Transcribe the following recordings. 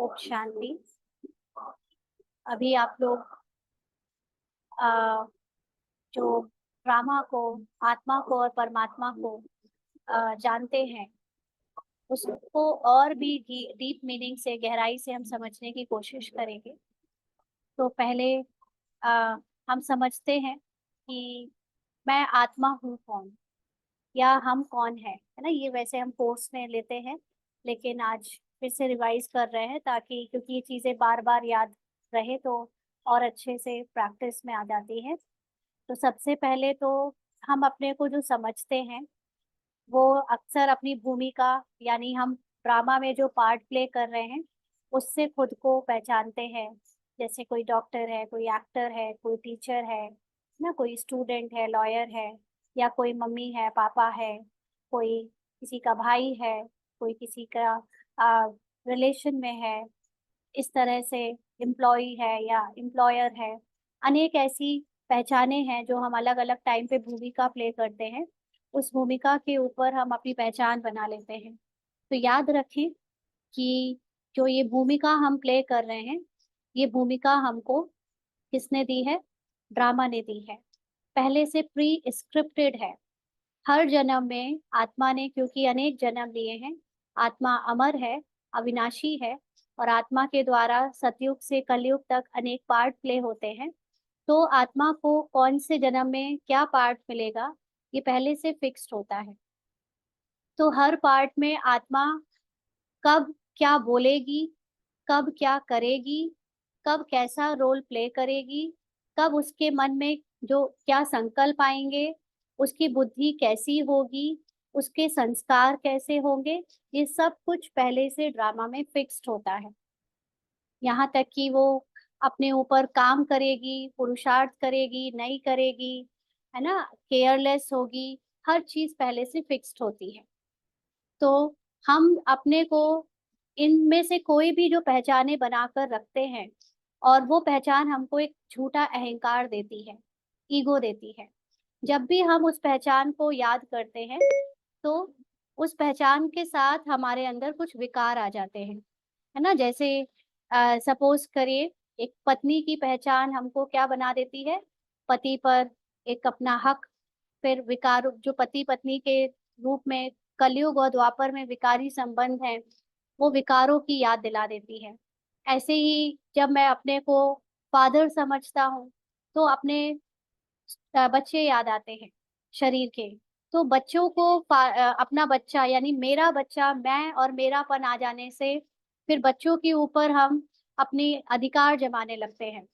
ओम शांति। अभी आप लोग अ, जो ड्रामा को, आत्मा को और परमात्मा को जानते हैं, उसको और भी डीप मीनिंग से, गहराई से हम समझने की कोशिश करेंगे। तो पहले अ, हम समझते हैं कि मैं आत्मा हूँ कौन, या हम कौन है ना। ये वैसे हम कोर्स में लेते हैं, लेकिन आज फिर से रिवाइज कर रहे हैं, ताकि क्योंकि ये चीजें बार बार याद रहे तो और अच्छे से प्रैक्टिस में आ जाती है। तो सबसे पहले तो हम अपने को जो समझते हैं, वो अक्सर अपनी भूमिका, यानी हम ड्रामा में जो पार्ट प्ले कर रहे हैं उससे खुद को पहचानते हैं। जैसे कोई डॉक्टर है, कोई एक्टर है, कोई टीचर है ना, कोई स्टूडेंट है, लॉयर है, या कोई मम्मी है, पापा है, कोई किसी का भाई है, कोई किसी का रिलेशन में है। इस तरह से एम्प्लॉय है या एम्प्लॉयर है। अनेक ऐसी पहचाने हैं जो हम अलग अलग टाइम पे भूमिका प्ले करते हैं। उस भूमिका के ऊपर हम अपनी पहचान बना लेते हैं। तो याद रखें कि जो ये भूमिका हम प्ले कर रहे हैं, ये भूमिका हमको किसने दी है? ड्रामा ने दी है। पहले से प्री स्क्रिप्टेड है। हर जन्म में आत्मा ने, क्योंकि अनेक जन्म लिए हैं, आत्मा अमर है, अविनाशी है, और आत्मा के द्वारा सतयुग से कलयुग तक अनेक पार्ट प्ले होते हैं। तो आत्मा को कौन से जन्म में क्या पार्ट मिलेगा, ये पहले से फिक्स्ड होता है। तो हर पार्ट में आत्मा कब क्या बोलेगी, कब क्या करेगी, कब कैसा रोल प्ले करेगी, कब उसके मन में जो क्या संकल्प आएंगे, उसकी बुद्धि कैसी होगी, उसके संस्कार कैसे होंगे, ये सब कुछ पहले से ड्रामा में फिक्स्ड होता है। यहाँ तक कि वो अपने ऊपर काम करेगी, पुरुषार्थ करेगी, नहीं करेगी, है ना, केयरलेस होगी, हर चीज पहले से फिक्स्ड होती है। तो हम अपने को इनमें से कोई भी जो पहचाने बनाकर रखते हैं, और वो पहचान हमको एक झूठा अहंकार देती है, ईगो देती है। जब भी हम उस पहचान को याद करते हैं, तो उस पहचान के साथ हमारे अंदर कुछ विकार आ जाते हैं, है ना। जैसे सपोज करिए, एक पत्नी की पहचान हमको क्या बना देती है? पति पर एक अपना हक। फिर विकार, जो पति पत्नी के रूप में कलयुग और द्वापर में विकारी संबंध है, वो विकारों की याद दिला देती है। ऐसे ही जब मैं अपने को फादर समझता हूँ, तो अपने बच्चे याद आते हैं शरीर के। तो बच्चों को अपना बच्चा, यानी मेरा बच्चा, मैं और मेरापन आ जाने से फिर बच्चों के ऊपर हम अपनी अधिकार जमाने लगते हैं।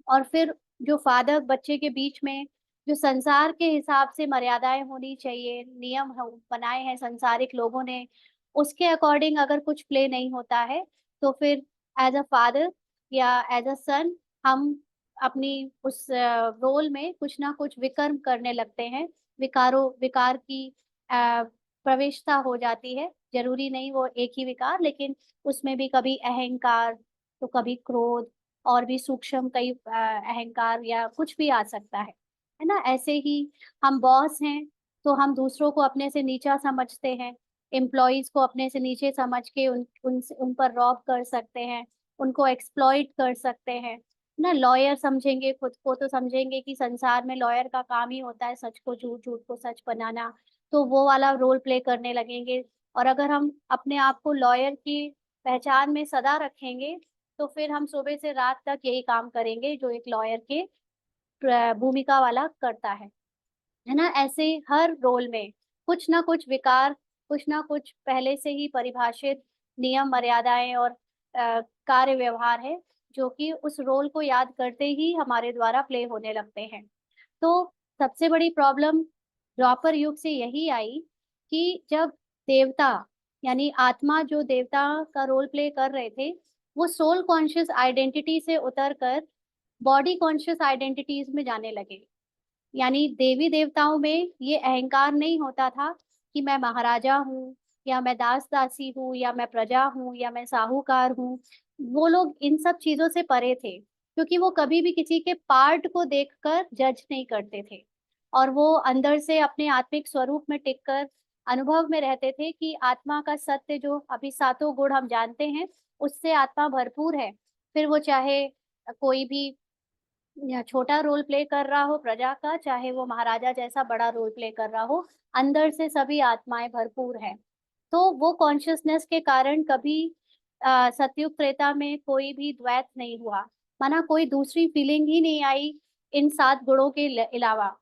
और फिर जो फादर बच्चे के बीच में जो संसार के हिसाब से मर्यादाएं होनी चाहिए, नियम बनाए हैं संसारिक लोगों ने, उसके अकॉर्डिंग अगर कुछ प्ले नहीं होता है, तो फिर एज अ फादर या एज अ सन हम अपनी उस रोल में कुछ ना कुछ विकर्म करने लगते हैं। विकार की प्रवेशता हो जाती है। जरूरी नहीं वो एक ही विकार, लेकिन उसमें भी कभी अहंकार, तो कभी क्रोध, और भी सूक्ष्म कई अहंकार या कुछ भी आ सकता है ना। ऐसे ही हम बॉस हैं, तो हम दूसरों को अपने से नीचा समझते हैं, एम्प्लॉयज को अपने से नीचे समझ के उन पर रॉब कर सकते हैं, उनको एक्सप्लॉइट कर सकते हैं ना। लॉयर समझेंगे खुद को, तो समझेंगे कि संसार में लॉयर का काम ही होता है सच को झूठ, झूठ को सच बनाना, तो वो वाला रोल प्ले करने लगेंगे। और अगर हम अपने आप को लॉयर की पहचान में सदा रखेंगे, तो फिर हम सुबह से रात तक यही काम करेंगे जो एक लॉयर के भूमिका वाला करता है ना। ऐसे हर रोल में कुछ ना कुछ विकार, कुछ ना कुछ पहले से ही परिभाषित नियम, मर्यादाएं और कार्य व्यवहार है, जो कि उस रोल को याद करते ही हमारे द्वारा प्ले होने लगते हैं। तो सबसे बड़ी प्रॉब्लम द्वापर युग से यही आई कि जब देवता, यानी आत्मा जो देवता का रोल प्ले कर रहे थे, वो सोल कॉन्शियस आइडेंटिटी से उतरकर बॉडी कॉन्शियस आइडेंटिटीज में जाने लगे। यानी देवी देवताओं में ये अहंकार नहीं होता था कि मैं महाराजा हूँ, या मैं दास दासी हूँ, या मैं प्रजा हूँ, या मैं साहूकार हूँ। वो लोग इन सब चीजों से परे थे, क्योंकि वो कभी भी किसी के पार्ट को देखकर जज नहीं करते थे, और वो अंदर से अपने आत्मिक स्वरूप में टिककर अनुभव में रहते थे कि आत्मा का सत्य जो अभी सातों गुण हम जानते हैं उससे आत्मा भरपूर है। फिर वो चाहे कोई भी या छोटा रोल प्ले कर रहा हो प्रजा का, चाहे वो महाराजा जैसा बड़ा रोल प्ले कर रहा हो, अंदर से सभी आत्माएं भरपूर हैं। तो वो कॉन्शियसनेस के कारण कभी सतयुग त्रेता में कोई भी द्वैत नहीं हुआ, माना कोई दूसरी फीलिंग ही नहीं आई इन सात गुणों के अलावा,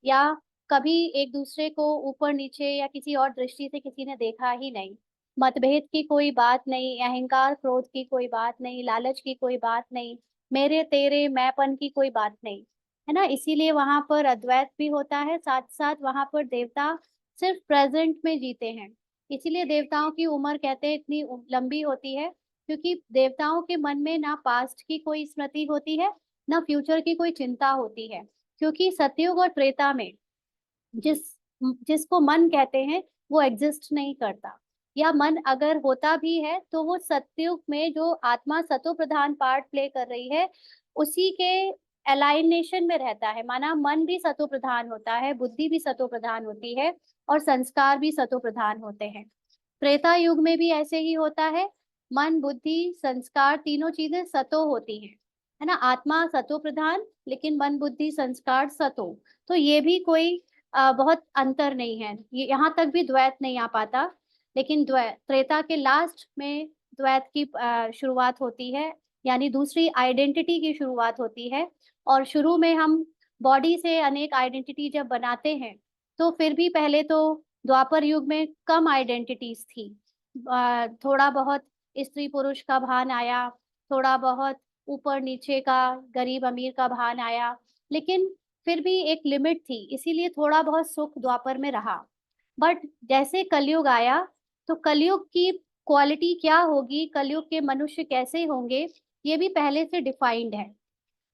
या कभी एक दूसरे को ऊपर नीचे या किसी और दृष्टि से किसी ने देखा ही नहीं। मतभेद की कोई बात नहीं, अहंकार क्रोध की कोई बात नहीं, लालच की कोई बात नहीं, मेरे तेरे मैंपन की कोई बात नहीं, है ना। इसीलिए वहां पर अद्वैत भी होता है, साथ साथ वहां पर देवता सिर्फ प्रेजेंट में जीते हैं। इसीलिए देवताओं की उम्र कहते हैं इतनी लंबी होती है, क्योंकि देवताओं के मन में ना पास्ट की कोई स्मृति होती है, ना फ्यूचर की कोई चिंता होती है। क्योंकि सतयुग और त्रेता में जिस जिसको मन कहते हैं वो एग्जिस्ट नहीं करता, या मन अगर होता भी है तो वो सतयुग में जो आत्मा सतो प्रधान पार्ट प्ले कर रही है उसी के अलाइनेशन में रहता है। माना मन भी सतो प्रधान होता है, बुद्धि भी सतो प्रधान होती है, और संस्कार भी सतो प्रधान होते हैं। त्रेता युग में भी ऐसे ही होता है, मन बुद्धि संस्कार तीनों चीजें सतो होती हैं, है ना। आत्मा सतो प्रधान, लेकिन मन बुद्धि संस्कार सतो। तो ये भी कोई बहुत अंतर नहीं है, ये यहाँ तक भी द्वैत नहीं आ पाता। लेकिन त्रेता के लास्ट में द्वैत की शुरुआत होती है, यानी दूसरी आइडेंटिटी की शुरुआत होती है। और शुरू में हम बॉडी से अनेक आइडेंटिटी जब बनाते हैं, तो फिर भी पहले तो द्वापर युग में कम आइडेंटिटीज थी। थोड़ा बहुत स्त्री पुरुष का भान आया, थोड़ा बहुत ऊपर नीचे का, गरीब अमीर का भान आया, लेकिन फिर भी एक लिमिट थी, इसीलिए थोड़ा बहुत सुख द्वापर में रहा। बट जैसे कलयुग आया, तो कलयुग की क्वालिटी क्या होगी, कलयुग के मनुष्य कैसे होंगे, ये भी पहले से डिफाइंड है।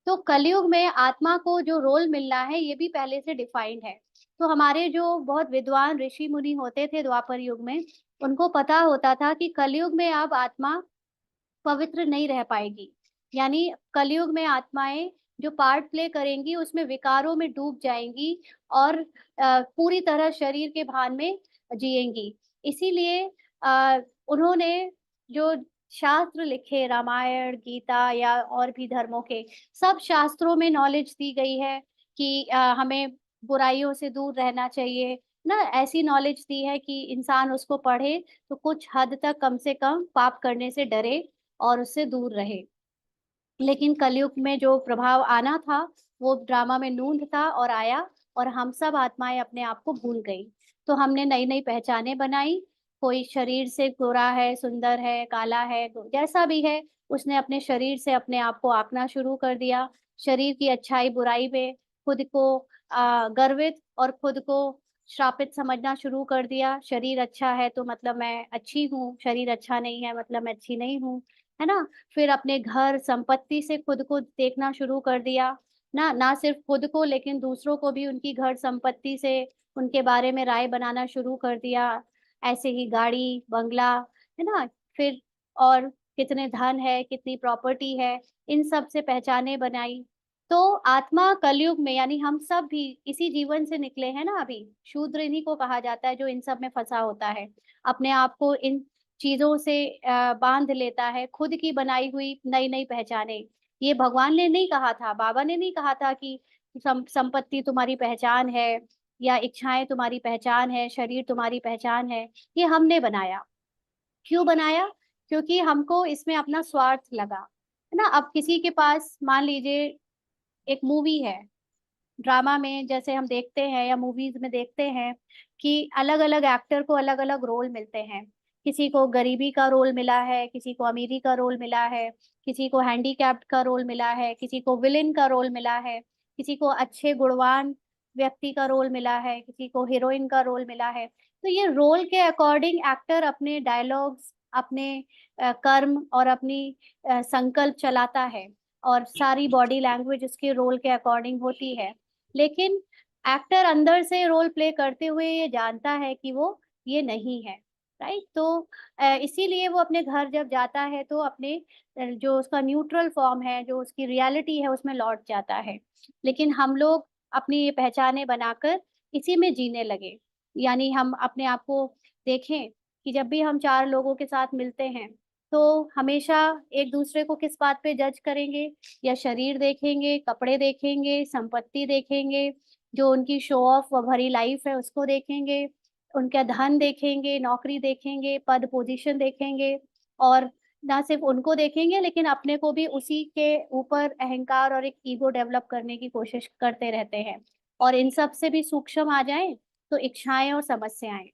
तो कलयुग में आत्मा को जो रोल मिलना है ये भी पहले से डिफाइंड है। तो हमारे जो बहुत विद्वान ऋषि मुनि होते थे द्वापर युग में, उनको पता होता था कि कलयुग में अब आत्मा पवित्र नहीं रह पाएगी, यानी कलयुग में आत्माएं जो पार्ट प्ले करेंगी उसमें विकारों में डूब जाएंगी, और पूरी तरह शरीर के भान में जिएंगी। इसीलिए उन्होंने जो शास्त्र लिखे, रामायण गीता या और भी धर्मों के सब शास्त्रों में नॉलेज दी गई है कि हमें बुराइयों से दूर रहना चाहिए ना। ऐसी नॉलेज दी है कि इंसान उसको पढ़े तो कुछ हद तक कम से कम पाप करने से डरे और उससे दूर रहे। लेकिन कलयुग में जो प्रभाव आना था वो ड्रामा में नूंद था और आया, और हम सब आत्माएं अपने आप को भूल गई। तो हमने नई नई पहचानें बनाई, कोई शरीर से गोरा है, सुंदर है, काला है, जैसा भी है, उसने अपने शरीर से अपने आप को आंकना शुरू कर दिया। शरीर की अच्छाई बुराई में खुद को गर्वित और खुद को श्रापित समझना शुरू कर दिया। शरीर अच्छा है तो मतलब मैं अच्छी हूँ, शरीर अच्छा नहीं है मतलब मैं अच्छी नहीं हूँ, है ना। फिर अपने घर संपत्ति से खुद को देखना शुरू कर दिया, ना ना सिर्फ खुद को लेकिन दूसरों को भी उनकी घर संपत्ति से उनके बारे में राय बनाना शुरू कर दिया। ऐसे ही गाड़ी बंगला, है ना, फिर और कितने धन है, कितनी प्रॉपर्टी है, इन सब से पहचाने बनाई। तो आत्मा कलयुग में, यानी हम सब भी इसी जीवन से निकले हैं ना, अभी शूद्र इन्हीं को कहा जाता है जो इन सब में फंसा होता है, अपने आप को इन चीजों से बांध लेता है, खुद की बनाई हुई नई नई पहचाने। ये भगवान ने नहीं कहा था, बाबा ने नहीं कहा था कि संपत्ति तुम्हारी पहचान है, या इच्छाएं तुम्हारी पहचान है, शरीर तुम्हारी पहचान है। ये हमने बनाया। क्यों बनाया? क्योंकि हमको इसमें अपना स्वार्थ लगा, है ना। अब किसी के पास मान लीजिए एक मूवी है, ड्रामा में जैसे हम देखते हैं या मूवीज में देखते हैं कि अलग अलग एक्टर को अलग अलग रोल मिलते हैं। किसी को गरीबी का रोल मिला है, किसी को अमीरी का रोल मिला है, किसी को हैंडीकैप्ड का रोल मिला है, किसी को विलेन का रोल मिला है, किसी को अच्छे गुणवान व्यक्ति का रोल मिला है, किसी को हीरोइन का रोल मिला है। तो ये रोल के अकॉर्डिंग एक्टर अपने डायलॉग्स, अपने कर्म और अपनी संकल्प चलाता है, और सारी बॉडी लैंग्वेज उसके रोल के अकॉर्डिंग होती है। लेकिन एक्टर अंदर से रोल प्ले करते हुए ये जानता है कि वो ये नहीं है, राइट। तो इसीलिए वो अपने घर जब जाता है तो अपने जो उसका न्यूट्रल फॉर्म है, जो उसकी रियलिटी है, उसमें लौट जाता है। लेकिन हम लोग अपनी ये पहचाने बनाकर इसी में जीने लगे। यानी हम अपने आप को देखें कि जब भी हम चार लोगों के साथ मिलते हैं तो हमेशा एक दूसरे को किस बात पे जज करेंगे, या शरीर देखेंगे, कपड़े देखेंगे, संपत्ति देखेंगे, जो उनकी शो ऑफ भरी लाइफ है उसको देखेंगे, उनका धन देखेंगे, नौकरी देखेंगे, पद पोजीशन देखेंगे, और ना सिर्फ उनको देखेंगे लेकिन अपने को भी उसी के ऊपर अहंकार और एक ईगो डेवलप करने की कोशिश करते रहते हैं। और इन सब से भी सूक्ष्म आ जाएं तो इच्छाएं और समस्याएं,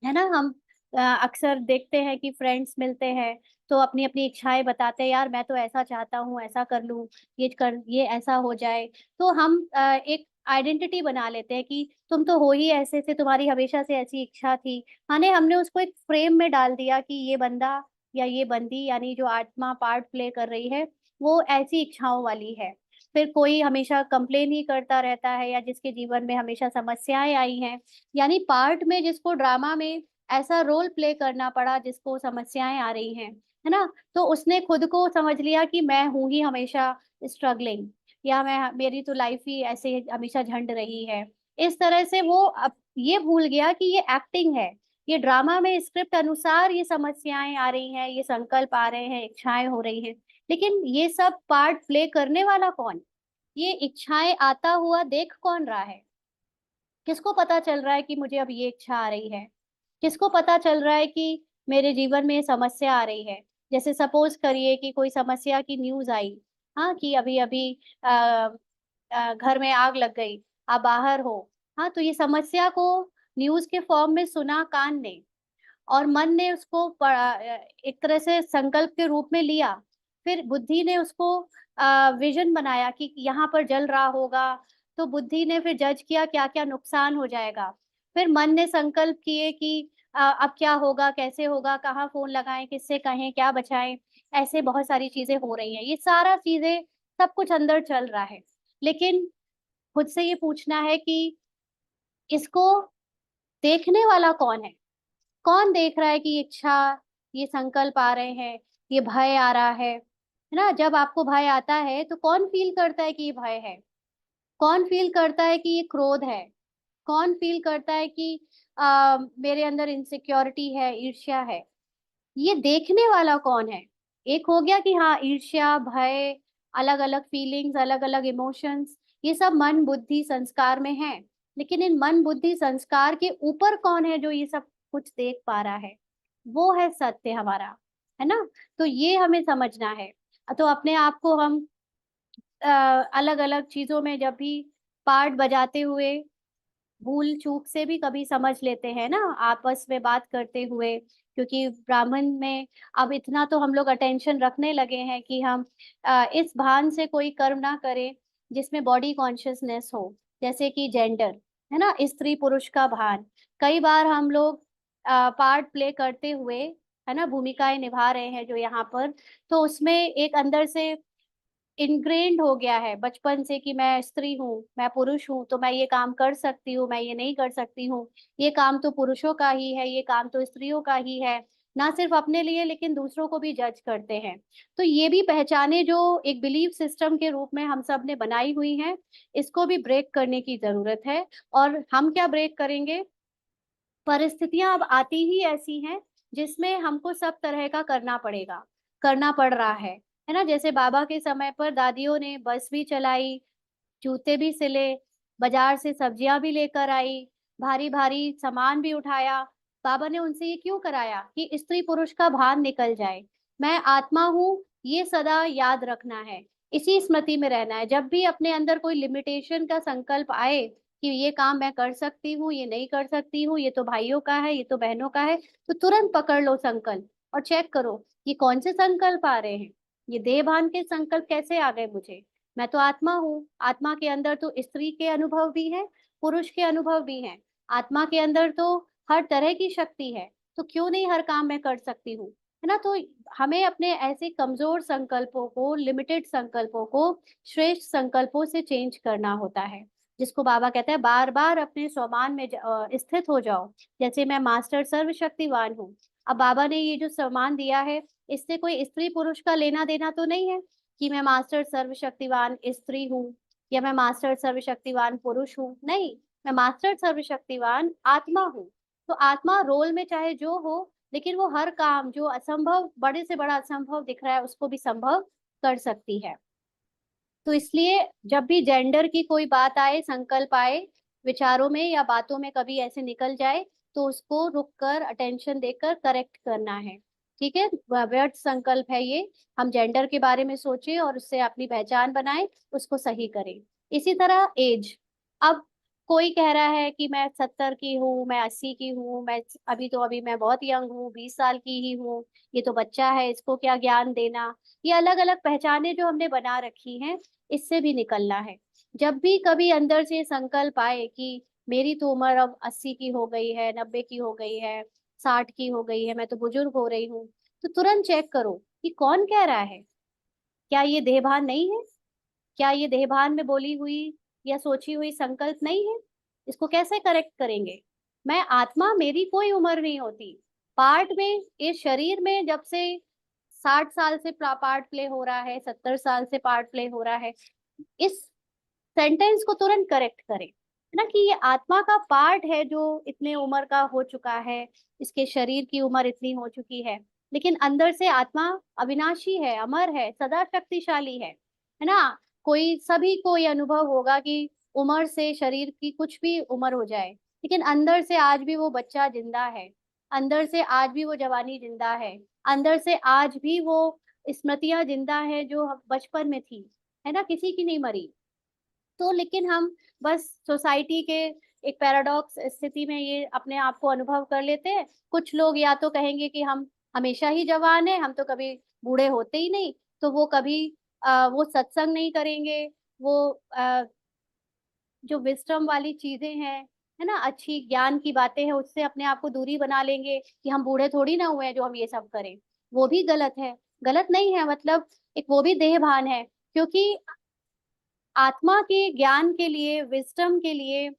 है ना। हम अक्सर देखते हैं कि फ्रेंड्स मिलते हैं तो अपनी अपनी इच्छाएं बताते हैं, यार मैं तो ऐसा चाहता हूँ, ऐसा कर लूँ, ये ऐसा हो जाए। तो हम एक आइडेंटिटी बना लेते हैं कि तुम तो हो ही ऐसे से, तुम्हारी हमेशा से ऐसी इच्छा थी। माने हमने उसको एक फ्रेम में डाल दिया कि ये बंदा या ये बंदी, यानी जो आत्मा पार्ट प्ले कर रही है, वो ऐसी इच्छाओं वाली है। फिर कोई हमेशा कंप्लेन ही करता रहता है, या जिसके जीवन में हमेशा समस्याएं आई हैं, यानी पार्ट में जिसको ड्रामा में ऐसा रोल प्ले करना पड़ा जिसको समस्याएं आ रही हैं, है ना। तो उसने खुद को समझ लिया कि मैं हूं ही हमेशा स्ट्रगलिंग, या मैं, मेरी तो लाइफ ही ऐसे हमेशा झंड रही है। इस तरह से वो अब ये भूल गया कि ये एक्टिंग है, ये ड्रामा में स्क्रिप्ट अनुसार ये समस्याएं आ रही हैं, ये संकल्प आ रहे हैं, इच्छाएं हो रही हैं। लेकिन ये सब पार्ट प्ले करने वाला कौन? ये इच्छाएं आता हुआ देख कौन रहा है? किसको पता चल रहा है कि मुझे अब ये इच्छा आ रही है? किसको पता चल रहा है कि मेरे जीवन में ये समस्या आ रही है? जैसे सपोज करिए कि कोई समस्या की न्यूज आई, हाँ, कि अभी अभी घर में आग लग गई, आप बाहर हो। हाँ, तो ये समस्या को न्यूज के फॉर्म में सुना कान ने, और मन ने उसको एक तरह से संकल्प के रूप में लिया। फिर बुद्धि ने उसको विजन बनाया कि यहाँ पर जल रहा होगा, तो बुद्धि ने फिर जज किया क्या क्या नुकसान हो जाएगा। फिर मन ने संकल्प किए कि अब क्या होगा, कैसे होगा, कहाँ फोन लगाएं, किससे कहें, क्या बचाएं। ऐसे बहुत सारी चीजें हो रही हैं, ये सारा चीजें सब कुछ अंदर चल रहा है। लेकिन खुद से ये पूछना है कि इसको देखने वाला कौन है? कौन देख रहा है कि ये इच्छा, ये संकल्प आ रहे हैं, ये भय आ रहा है ना। जब आपको भय आता है तो कौन फील करता है कि ये भय है? कौन फील करता है कि ये क्रोध है? कौन फील करता है कि मेरे अंदर इनसिक्योरिटी है, ईर्ष्या है? ये देखने वाला कौन है? एक हो गया कि हाँ, ईर्ष्या, भय, अलग अलग फीलिंग्स, अलग अलग इमोशंस, ये सब मन बुद्धि संस्कार में है। लेकिन इन मन बुद्धि संस्कार के ऊपर कौन है जो ये सब कुछ देख पा रहा है? वो है सत्य हमारा, है ना। तो ये हमें समझना है। तो अपने आप को हम अलग अलग चीजों में जब भी पार्ट बजाते हुए भूल चूक से भी कभी समझ लेते हैं ना, आपस में बात करते हुए, क्योंकि ब्राह्मण में अब इतना तो हम लोग अटेंशन रखने लगे हैं कि हम इस भान से कोई कर्म ना करें जिसमें बॉडी कॉन्शियसनेस हो, जैसे कि जेंडर, है ना, स्त्री पुरुष का भान। कई बार हम लोग पार्ट प्ले करते हुए, है ना, भूमिकाएं निभा रहे हैं जो यहाँ पर, तो उसमें एक अंदर से इनग्रेन्ड हो गया है बचपन से कि मैं स्त्री हूँ, मैं पुरुष हूँ, तो मैं ये काम कर सकती हूँ, मैं ये नहीं कर सकती हूँ, ये काम तो पुरुषों का ही है, ये काम तो स्त्रियों का ही है। ना सिर्फ अपने लिए लेकिन दूसरों को भी जज करते हैं। तो ये भी पहचाने जो एक बिलीफ सिस्टम के रूप में हम सब ने बनाई हुई है, इसको भी ब्रेक करने की जरूरत है। और हम क्या ब्रेक करेंगे? परिस्थितियां अब आती ही ऐसी हैं जिसमें हमको सब तरह का करना पड़ेगा, करना पड़ रहा है ना। जैसे बाबा के समय पर दादियों ने बस भी चलाई, जूते भी सिले, बाजार से सब्जियां भी लेकर आई, भारी भारी सामान भी उठाया। बाबा ने उनसे ये क्यों कराया? कि स्त्री पुरुष का भान निकल जाए, मैं आत्मा हूँ, ये सदा याद रखना है, इसी स्मृति में रहना है। जब भी अपने अंदर कोई लिमिटेशन का संकल्प आए कि ये काम मैं कर सकती हूँ, ये नहीं कर सकती हूँ, ये तो भाइयों का है, ये तो बहनों का है, तो तुरंत पकड़ लो संकल्प और चेक करो ये कौन से संकल्प आ रहे हैं। ये देह भान के संकल्प कैसे आ गए मुझे? मैं तो आत्मा हूँ, आत्मा के अंदर तो स्त्री के अनुभव भी है, पुरुष के अनुभव भी हैं। आत्मा के अंदर तो हर तरह की शक्ति है, तो क्यों नहीं हर काम मैं कर सकती हूँ, है ना। तो हमें अपने ऐसे कमजोर संकल्पों को, लिमिटेड संकल्पों को श्रेष्ठ संकल्पों से चेंज करना होता है, जिसको बाबा कहते हैं बार बार अपने स्वमान में स्थित हो जाओ। जैसे मैं मास्टर सर्वशक्तिवान हूँ। अब बाबा ने ये जो सम्मान दिया है, इससे कोई स्त्री पुरुष का लेना देना तो नहीं है कि मैं मास्टर सर्वशक्तिवान स्त्री हूँ या मैं मास्टर सर्वशक्तिवान पुरुष हूँ, नहीं। मैं मास्टर सर्वशक्तिवान आत्मा हूँ। तो आत्मा रोल में चाहे जो हो, लेकिन वो हर काम जो असंभव, बड़े से बड़ा असंभव दिख रहा है, उसको भी संभव कर सकती है। तो इसलिए जब भी जेंडर की कोई बात आए, संकल्प आए विचारों में या बातों में, कभी ऐसे निकल जाए, तो उसको रुक कर अटेंशन देकर करेक्ट करना है। ठीक है, व्यर्थ संकल्प है ये। हम जेंडर के बारे में सोचें और उससे अपनी पहचान बनाएं, उसको सही करें। इसी तरह एज, अब कोई कह रहा है कि मैं 70 की हूँ, मैं 80 की हूँ, मैं अभी मैं बहुत यंग हूँ, 20 साल की ही हूँ, ये तो बच्चा है, इसको क्या ज्ञान देना। ये अलग अलग पहचाने जो हमने बना रखी हैं, इससे भी निकलना है। जब भी कभी अंदर से संकल्प आए कि मेरी तो उम्र अब 80 की हो गई है, 90 की हो गई है, 60 की हो गई है, मैं तो बुजुर्ग हो रही हूँ, तो तुरंत चेक करो कि कौन कह रहा है। क्या ये देहभान नहीं है? क्या ये देहभान में बोली हुई या सोची हुई संकल्प नहीं है? इसको कैसे करेक्ट करेंगे? मैं आत्मा, मेरी कोई उम्र नहीं होती। पार्ट में, इस शरीर में जब से 60 साल से पार्ट प्ले हो रहा है, 70 साल से पार्ट प्ले हो रहा है, इस सेंटेंस को तुरंत करेक्ट करें, है ना, कि ये आत्मा का पार्ट है जो इतने उम्र का हो चुका है, इसके शरीर की उम्र इतनी हो चुकी है, लेकिन अंदर से आत्मा अविनाशी है, अमर है, सदा शक्तिशाली है ना। कोई, सभी को ये अनुभव होगा कि उम्र से, शरीर की कुछ भी उम्र हो जाए, लेकिन अंदर से आज भी वो बच्चा जिंदा है, अंदर से आज भी वो जवानी जिंदा है, अंदर से आज भी वो स्मृतियां जिंदा है जो बचपन में थी, है ना, किसी की नहीं मरी। तो लेकिन हम बस सोसाइटी के एक पैराडॉक्स स्थिति में ये अपने आप को अनुभव कर लेते हैं। कुछ लोग या तो कहेंगे कि हम हमेशा ही जवान हैं, हम तो कभी बूढ़े होते ही नहीं, तो वो कभी वो सत्संग नहीं करेंगे, वो जो विस्डम वाली चीजें हैं, है ना, अच्छी ज्ञान की बातें हैं, उससे अपने आप को दूरी बना लेंगे कि हम बूढ़े थोड़ी ना हुए हैं जो हम ये सब करें। वो भी गलत है। गलत नहीं है, मतलब एक वो भी देहभान है, क्योंकि आत्मा के ज्ञान के लिए, विजडम के लिए,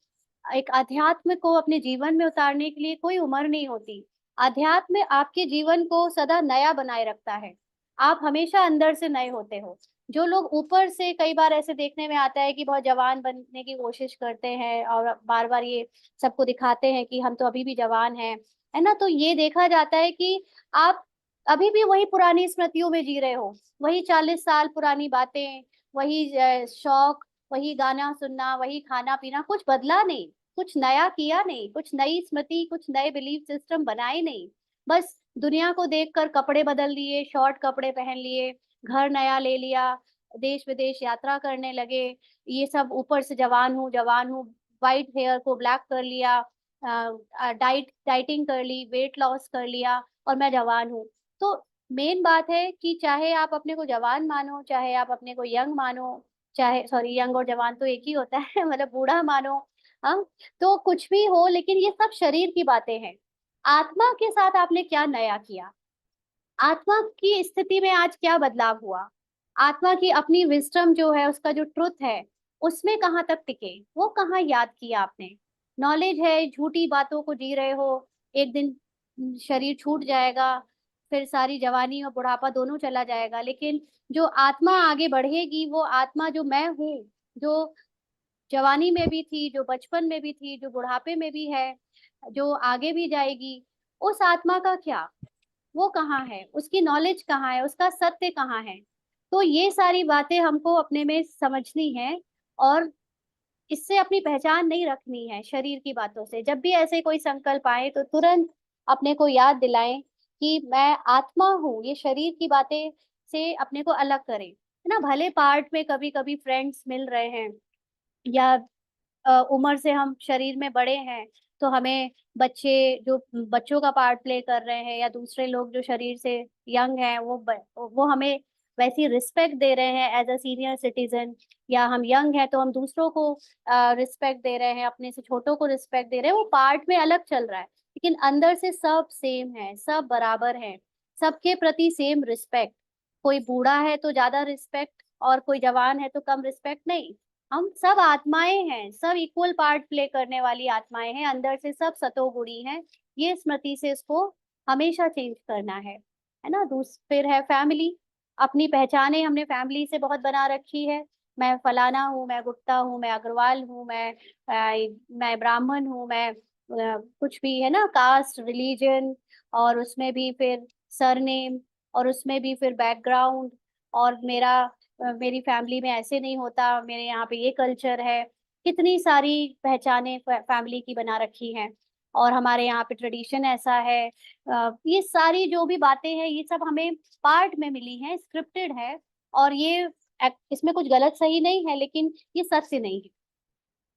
एक अध्यात्म को अपने जीवन में उतारने के लिए कोई उम्र नहीं होती। अध्यात्म आपके जीवन को सदा नया बनाए रखता है। आप हमेशा अंदर से नए होते हो। जो लोग ऊपर से, कई बार ऐसे देखने में आता है कि बहुत जवान बनने की कोशिश करते हैं और बार बार ये सबको दिखाते हैं कि हम तो अभी भी जवान हैं, है ना, तो ये देखा जाता है कि आप अभी भी वही पुरानी स्मृतियों में जी रहे हो, वही 40 साल पुरानी बातें, वही शौक, वही गाना सुनना, वही खाना पीना, कुछ बदला नहीं, कुछ नया किया नहीं, कुछ नई स्मृति, कुछ नए बिलीफ सिस्टम बनाए नहीं। बस दुनिया को देखकर कपड़े बदल लिए, शॉर्ट कपड़े पहन लिए, घर नया ले लिया, देश विदेश यात्रा करने लगे, ये सब ऊपर से जवान हूँ जवान हूँ, व्हाइट हेयर को ब्लैक कर लिया, डाइटिंग कर ली, वेट लॉस कर लिया, और मैं जवान हूँ। तो मेन बात है कि चाहे आप अपने को जवान मानो, चाहे आप अपने को यंग मानो, चाहे, सॉरी, यंग और जवान तो एक ही होता है मतलब बूढ़ा मानो, हाँ, तो कुछ भी हो, लेकिन ये सब शरीर की बातें हैं। आत्मा के साथ आपने क्या नया किया? आत्मा की स्थिति में आज क्या बदलाव हुआ? आत्मा की अपनी विजडम जो है, उसका जो ट्रुथ है, उसमें कहाँ तक टिके, वो कहाँ याद किया आपने? नॉलेज है, झूठी बातों को जी रहे हो, एक दिन शरीर छूट जाएगा, फिर सारी जवानी और बुढ़ापा दोनों चला जाएगा, लेकिन जो आत्मा आगे बढ़ेगी, वो आत्मा जो मैं हूँ, जो जवानी में भी थी, जो बचपन में भी थी, जो बुढ़ापे में भी है, जो आगे भी जाएगी, उस आत्मा का क्या? वो कहाँ है? उसकी नॉलेज कहाँ है? उसका सत्य कहाँ है? तो ये सारी बातें हमको अपने में समझनी है, और इससे अपनी पहचान नहीं रखनी है शरीर की बातों से। जब भी ऐसे कोई संकल्प आए, तो तुरंत अपने को याद दिलाएं कि मैं आत्मा हूँ, ये शरीर की बातें से अपने को अलग करें, है ना। भले पार्ट में कभी कभी फ्रेंड्स मिल रहे हैं, या उम्र से हम शरीर में बड़े हैं, तो हमें बच्चे, जो बच्चों का पार्ट प्ले कर रहे हैं, या दूसरे लोग जो शरीर से यंग हैं, वो हमें वैसी रिस्पेक्ट दे रहे हैं एज अ सीनियर सिटीजन, या हम यंग हैं तो हम दूसरों को रिस्पेक्ट दे रहे हैं, अपने से छोटों को रिस्पेक्ट दे रहे हैं, वो पार्ट में अलग चल रहा है, लेकिन अंदर से सब सेम है, सब बराबर है, सबके प्रति सेम रिस्पेक्ट। कोई बूढ़ा है तो ज्यादा रिस्पेक्ट, और कोई जवान है तो कम रिस्पेक्ट नहीं। हम सब आत्माएं हैं, सब इक्वल पार्ट प्ले करने वाली आत्माएं हैं, अंदर से सब सतोगुणी हैं। ये स्मृति से इसको हमेशा चेंज करना है ना। फिर है फैमिली। अपनी पहचाने हमने फैमिली से बहुत बना रखी है, मैं फलाना हूँ, मैं गुप्ता हूँ, मैं अग्रवाल हूँ, मैं ब्राह्मण हूँ, मैं कुछ भी है ना, कास्ट, रिलीजन, और उसमें भी फिर सरनेम, और उसमें भी फिर बैकग्राउंड, और मेरी फैमिली में ऐसे नहीं होता, मेरे यहाँ पे ये कल्चर है। कितनी सारी पहचाने फैमिली की बना रखी हैं, और हमारे यहाँ पे ट्रेडिशन ऐसा है। ये सारी जो भी बातें हैं, ये सब हमें पार्ट में मिली हैं, स्क्रिप्टेड है। और ये इसमें कुछ गलत सही नहीं है, लेकिन ये सत्य नहीं है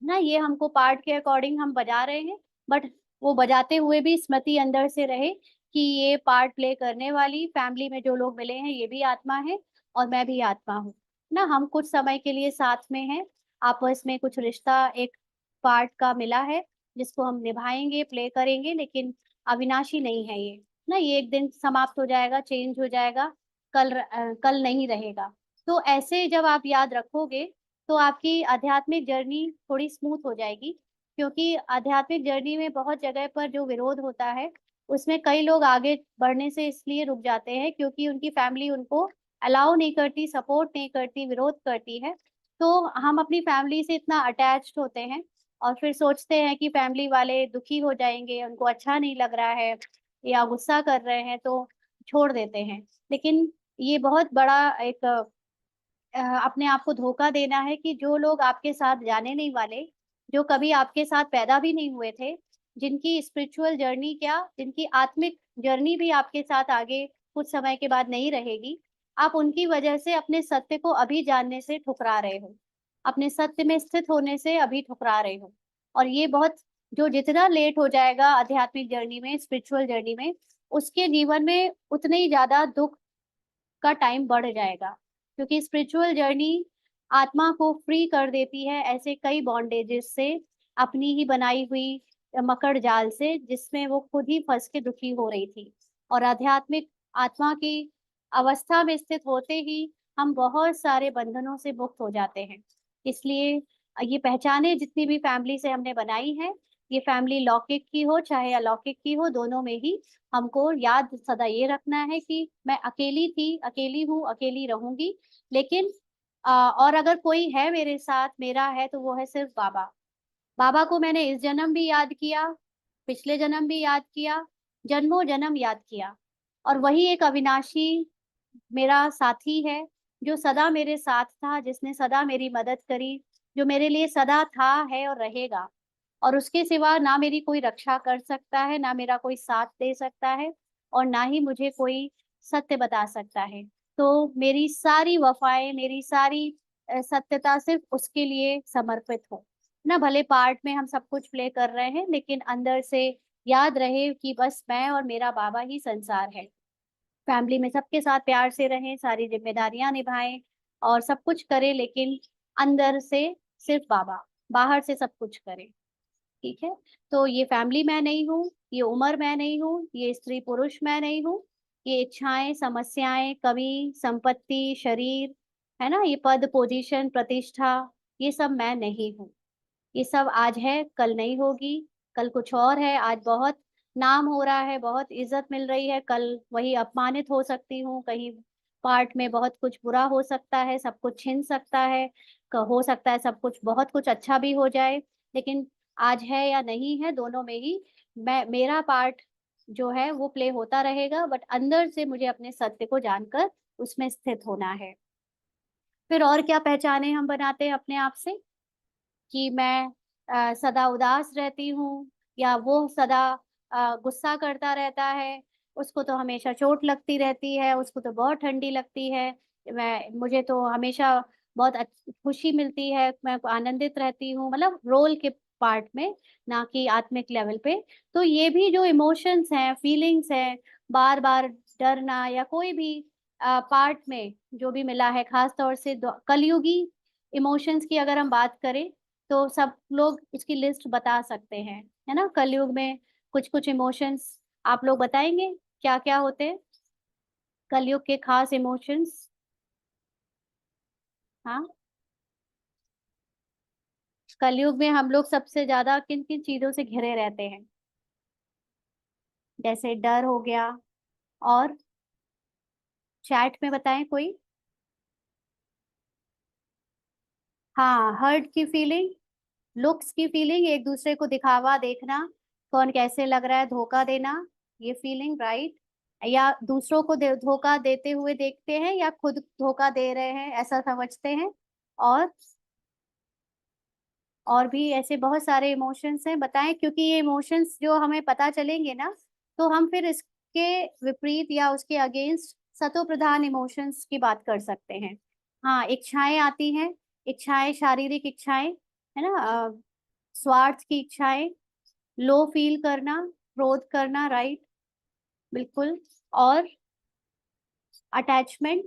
ना। ये हमको पार्ट के अकॉर्डिंग हम बजा रहे हैं, बट वो बजाते हुए भी स्मृति अंदर से रहे कि ये पार्ट प्ले करने वाली फैमिली में जो लोग मिले हैं ये भी आत्मा है, और मैं भी आत्मा हूँ ना। हम कुछ समय के लिए साथ में हैं, आपस में कुछ रिश्ता एक पार्ट का मिला है, जिसको हम निभाएंगे, प्ले करेंगे, लेकिन अविनाशी नहीं है ये ना। ये एक दिन समाप्त हो जाएगा, चेंज हो जाएगा, कल नहीं रहेगा। तो ऐसे जब आप याद रखोगे, तो आपकी आध्यात्मिक जर्नी थोड़ी स्मूथ हो जाएगी। क्योंकि आध्यात्मिक जर्नी में बहुत जगह पर जो विरोध होता है, उसमें कई लोग आगे बढ़ने से इसलिए रुक जाते हैं क्योंकि उनकी फैमिली उनको अलाउ नहीं करती, सपोर्ट नहीं करती, विरोध करती है। तो हम अपनी फैमिली से इतना अटैच्ड होते हैं, और फिर सोचते हैं कि फैमिली वाले दुखी हो जाएंगे, उनको अच्छा नहीं लग रहा है, या गुस्सा कर रहे हैं, तो छोड़ देते हैं। लेकिन ये बहुत बड़ा एक अपने आप को धोखा देना है कि जो लोग आपके साथ जाने नहीं वाले, जो कभी आपके साथ पैदा भी नहीं हुए थे, जिनकी स्पिरिचुअल जर्नी क्या, जिनकी आत्मिक जर्नी भी आपके साथ आगे कुछ समय के बाद नहीं रहेगी, आप उनकी वजह से अपने सत्य को अभी जानने से ठुकरा रहे हो, अपने सत्य में स्थित होने से अभी ठुकरा रहे हो। और ये बहुत, जो जितना लेट हो जाएगा आध्यात्मिक जर्नी में, स्पिरिचुअल जर्नी में, उसके जीवन में उतने ही ज्यादा दुख का टाइम बढ़ जाएगा। क्योंकि स्पिरिचुअल जर्नी आत्मा को फ्री कर देती है ऐसे कई बॉन्डेजेस से, अपनी ही बनाई हुई मकड़ जाल से, जिसमें वो खुद ही फंस के दुखी हो रही थी। और आध्यात्मिक आत्मा की अवस्था में स्थित होते ही हम बहुत सारे बंधनों से मुक्त हो जाते हैं। इसलिए ये पहचाने जितनी भी फैमिली से हमने बनाई है, ये फैमिली लौकिक की हो चाहे अलौकिक की हो, दोनों में ही हमको याद सदा ये रखना है कि मैं अकेली थी, अकेली हूँ, अकेली रहूंगी। लेकिन और अगर कोई है मेरे साथ, मेरा है, तो वो है सिर्फ बाबा। बाबा को मैंने इस जन्म भी याद किया, पिछले जन्म भी याद किया, जन्मों जन्म याद किया। और वही एक अविनाशी मेरा साथी है, जो सदा मेरे साथ था, जिसने सदा मेरी मदद करी, जो मेरे लिए सदा था, है और रहेगा। और उसके सिवा ना मेरी कोई रक्षा कर सकता है, ना मेरा कोई साथ दे सकता है, और ना ही मुझे कोई सत्य बता सकता है। तो मेरी सारी वफाएं, मेरी सारी सत्यता सिर्फ उसके लिए समर्पित हो ना। भले पार्ट में हम सब कुछ प्ले कर रहे हैं, लेकिन अंदर से याद रहे कि बस मैं और मेरा बाबा ही संसार है। फैमिली में सबके साथ प्यार से रहें, सारी जिम्मेदारियां निभाएं, और सब कुछ करें, लेकिन अंदर से सिर्फ बाबा, बाहर से सब कुछ करें। ठीक है। तो ये फैमिली मैं नहीं हूँ, ये उम्र मैं नहीं हूँ, ये स्त्री पुरुष मैं नहीं हूँ, ये इच्छाएं, समस्याएं, कमी, संपत्ति, शरीर, है ना, ये पद, पोजीशन, प्रतिष्ठा, ये सब मैं नहीं हूँ। ये सब आज है, कल नहीं होगी। कल कुछ और है, आज बहुत नाम हो रहा है, बहुत इज्जत मिल रही है, कल वही अपमानित हो सकती हूँ। कहीं पार्ट में बहुत कुछ बुरा हो सकता है, सब कुछ छिन सकता है, हो सकता है सब कुछ, बहुत कुछ अच्छा भी हो जाए। लेकिन आज है या नहीं है, दोनों में ही मेरा पार्ट जो है वो प्ले होता रहेगा, बट अंदर से मुझे अपने सत्य को जानकर उसमें स्थित होना है। फिर और क्या पहचाने हम बनाते हैं अपने आप से, कि मैं सदा उदास रहती हूँ, या वो सदा गुस्सा करता रहता है, उसको तो हमेशा चोट लगती रहती है, उसको तो बहुत ठंडी लगती है, मुझे तो हमेशा बहुत खुशी मिलती है, मैं आनंदित रहती हूँ, मतलब रोल के पार्ट में, ना कि आत्मिक लेवल पे। तो ये भी जो इमोशंस हैं, फीलिंग्स हैं, बार बार डरना, या कोई भी पार्ट में जो भी मिला है, खास तौर से कलयुगी इमोशंस की अगर हम बात करें, तो सब लोग इसकी लिस्ट बता सकते हैं, है ना। कलयुग में कुछ कुछ इमोशंस आप लोग बताएंगे क्या क्या होते हैं, कलयुग के खास इमोशंस। हाँ, कलयुग में हम लोग सबसे ज्यादा किन किन चीजों से घिरे रहते हैं? जैसे डर हो गया, और चैट में बताएं कोई। हाँ, हर्ट की फीलिंग, लुक्स की फीलिंग, एक दूसरे को दिखावा देखना, कौन कैसे लग रहा है, धोखा देना, ये फीलिंग, राइट। या दूसरों को धोखा देते हुए देखते हैं या खुद धोखा दे रहे हैं ऐसा समझते हैं। और और भी ऐसे बहुत सारे इमोशंस हैं, बताएं, क्योंकि ये इमोशंस जो हमें पता चलेंगे ना, तो हम फिर इसके विपरीत या उसके अगेंस्ट सतो प्रधान इमोशंस की बात कर सकते हैं। हाँ, इच्छाएं आती हैं, इच्छाएं, शारीरिक इच्छाएं, है ना, स्वार्थ की इच्छाएं, लो फील करना, क्रोध करना, राइट, बिल्कुल। और अटैचमेंट,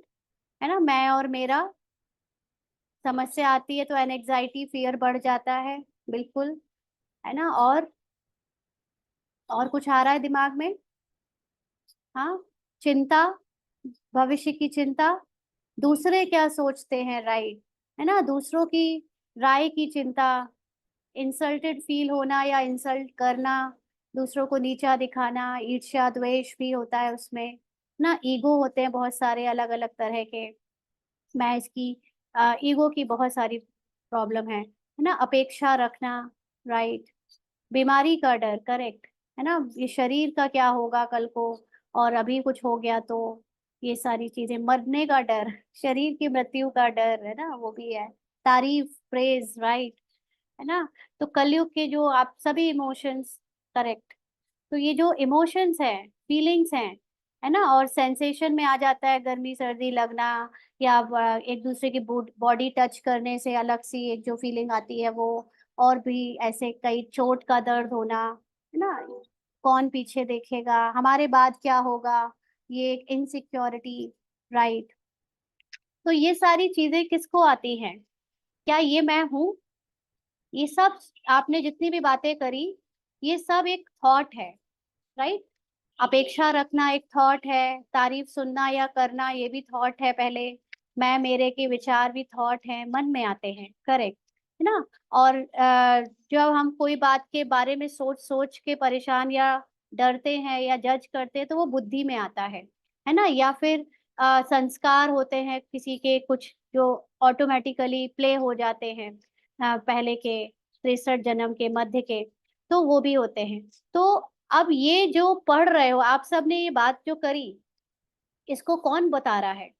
है ना, मैं और मेरा, समस्या आती है तो एनजाइटी, फियर बढ़ जाता है, बिल्कुल, है ना। और कुछ आ रहा है दिमाग में? हाँ, चिंता, भविष्य की चिंता, दूसरे क्या सोचते हैं, राइट, है ना, दूसरों की राय की चिंता, इंसल्टेड फील होना या इंसल्ट करना, दूसरों को नीचा दिखाना, ईर्ष्या द्वेष भी होता है उसमें ना, ईगो होते हैं बहुत सारे अलग अलग तरह के। मैं इसकी ईगो की बहुत सारी प्रॉब्लम है ना, अपेक्षा रखना, राइट, बीमारी का डर, करेक्ट, है ना, ये शरीर का क्या होगा कल को, और अभी कुछ हो गया तो, ये सारी चीजें, मरने का डर, शरीर की मृत्यु का डर, है ना, वो भी है, तारीफ, प्रेज, राइट, है ना। तो कलयुग के जो आप सभी इमोशंस, करेक्ट, तो ये जो इमोशंस हैं, फीलिंग्स हैं, है ना, और सेंसेशन में आ जाता है गर्मी सर्दी लगना, या एक दूसरे की बॉडी टच करने से अलग सी एक जो फीलिंग आती है वो, और भी ऐसे कई, चोट का दर्द होना, है ना, कौन पीछे देखेगा, हमारे बाद क्या होगा, ये एक इनसिक्योरिटी, राइट। तो ये सारी चीजें किसको आती हैं? क्या ये मैं हूँ? ये सब, आपने जितनी भी बातें करी, ये सब एक थॉट है, राइट। अपेक्षा रखना एक थॉट है, तारीफ सुनना या करना ये भी थॉट है पहले, मैं मेरे के विचार भी थॉट है, मन में आते हैं, करेक्ट, है ना। और जब हम कोई बात के बारे में सोच सोच के परेशान या डरते हैं या जज करते हैं तो वो बुद्धि में आता है ना, या फिर संस्कार होते हैं किसी के कुछ जो ऑटोमेटिकली प्ले हो जाते हैं, पहले के 63 जन्म के, मध्य के, तो वो भी होते हैं। तो अब ये जो पढ़ रहे हो आप सब ने, ये बात जो करी, इसको कौन बता रहा है?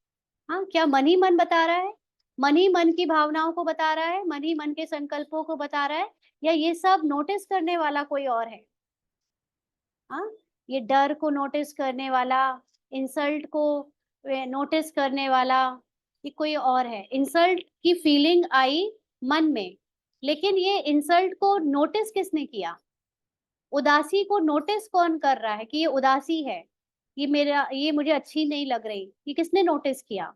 हाँ, क्या मन ही मन बता रहा है? मन ही मन की भावनाओं को बता रहा है, मन ही मन के संकल्पों को बता रहा है, या ये सब नोटिस करने वाला कोई और है? हाँ, ये डर को नोटिस करने वाला, इंसल्ट को नोटिस करने वाला, ये कोई और है? इंसल्ट की फीलिंग आई मन में, लेकिन ये इंसल्ट को नोटिस किसने किया? उदासी को नोटिस कौन कर रहा है कि ये उदासी है, ये मेरा, ये मुझे अच्छी नहीं लग रही, ये किसने नोटिस किया?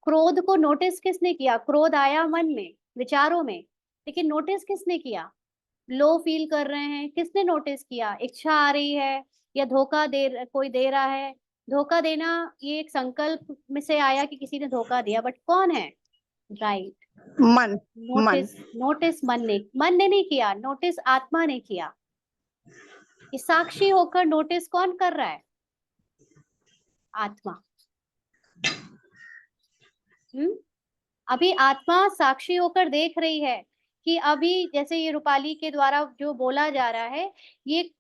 क्रोध को नोटिस किसने किया? क्रोध आया मन में, विचारों में, लेकिन नोटिस किसने किया? लो फील कर रहे हैं, किसने नोटिस किया? इच्छा आ रही है, या धोखा कोई दे रहा है, धोखा देना, ये एक संकल्प में से आया कि किसी ने धोखा दिया, बट कौन है? राइट, मन। मन। नोटिस, नोटिस मन ने नहीं किया, नोटिस आत्मा ने किया। ये साक्षी होकर नोटिस कौन कर रहा है? आत्मा। हम्म, अभी आत्मा साक्षी होकर देख रही है कि अभी जैसे ये रूपाली के द्वारा जो बोला जा रहा है, ये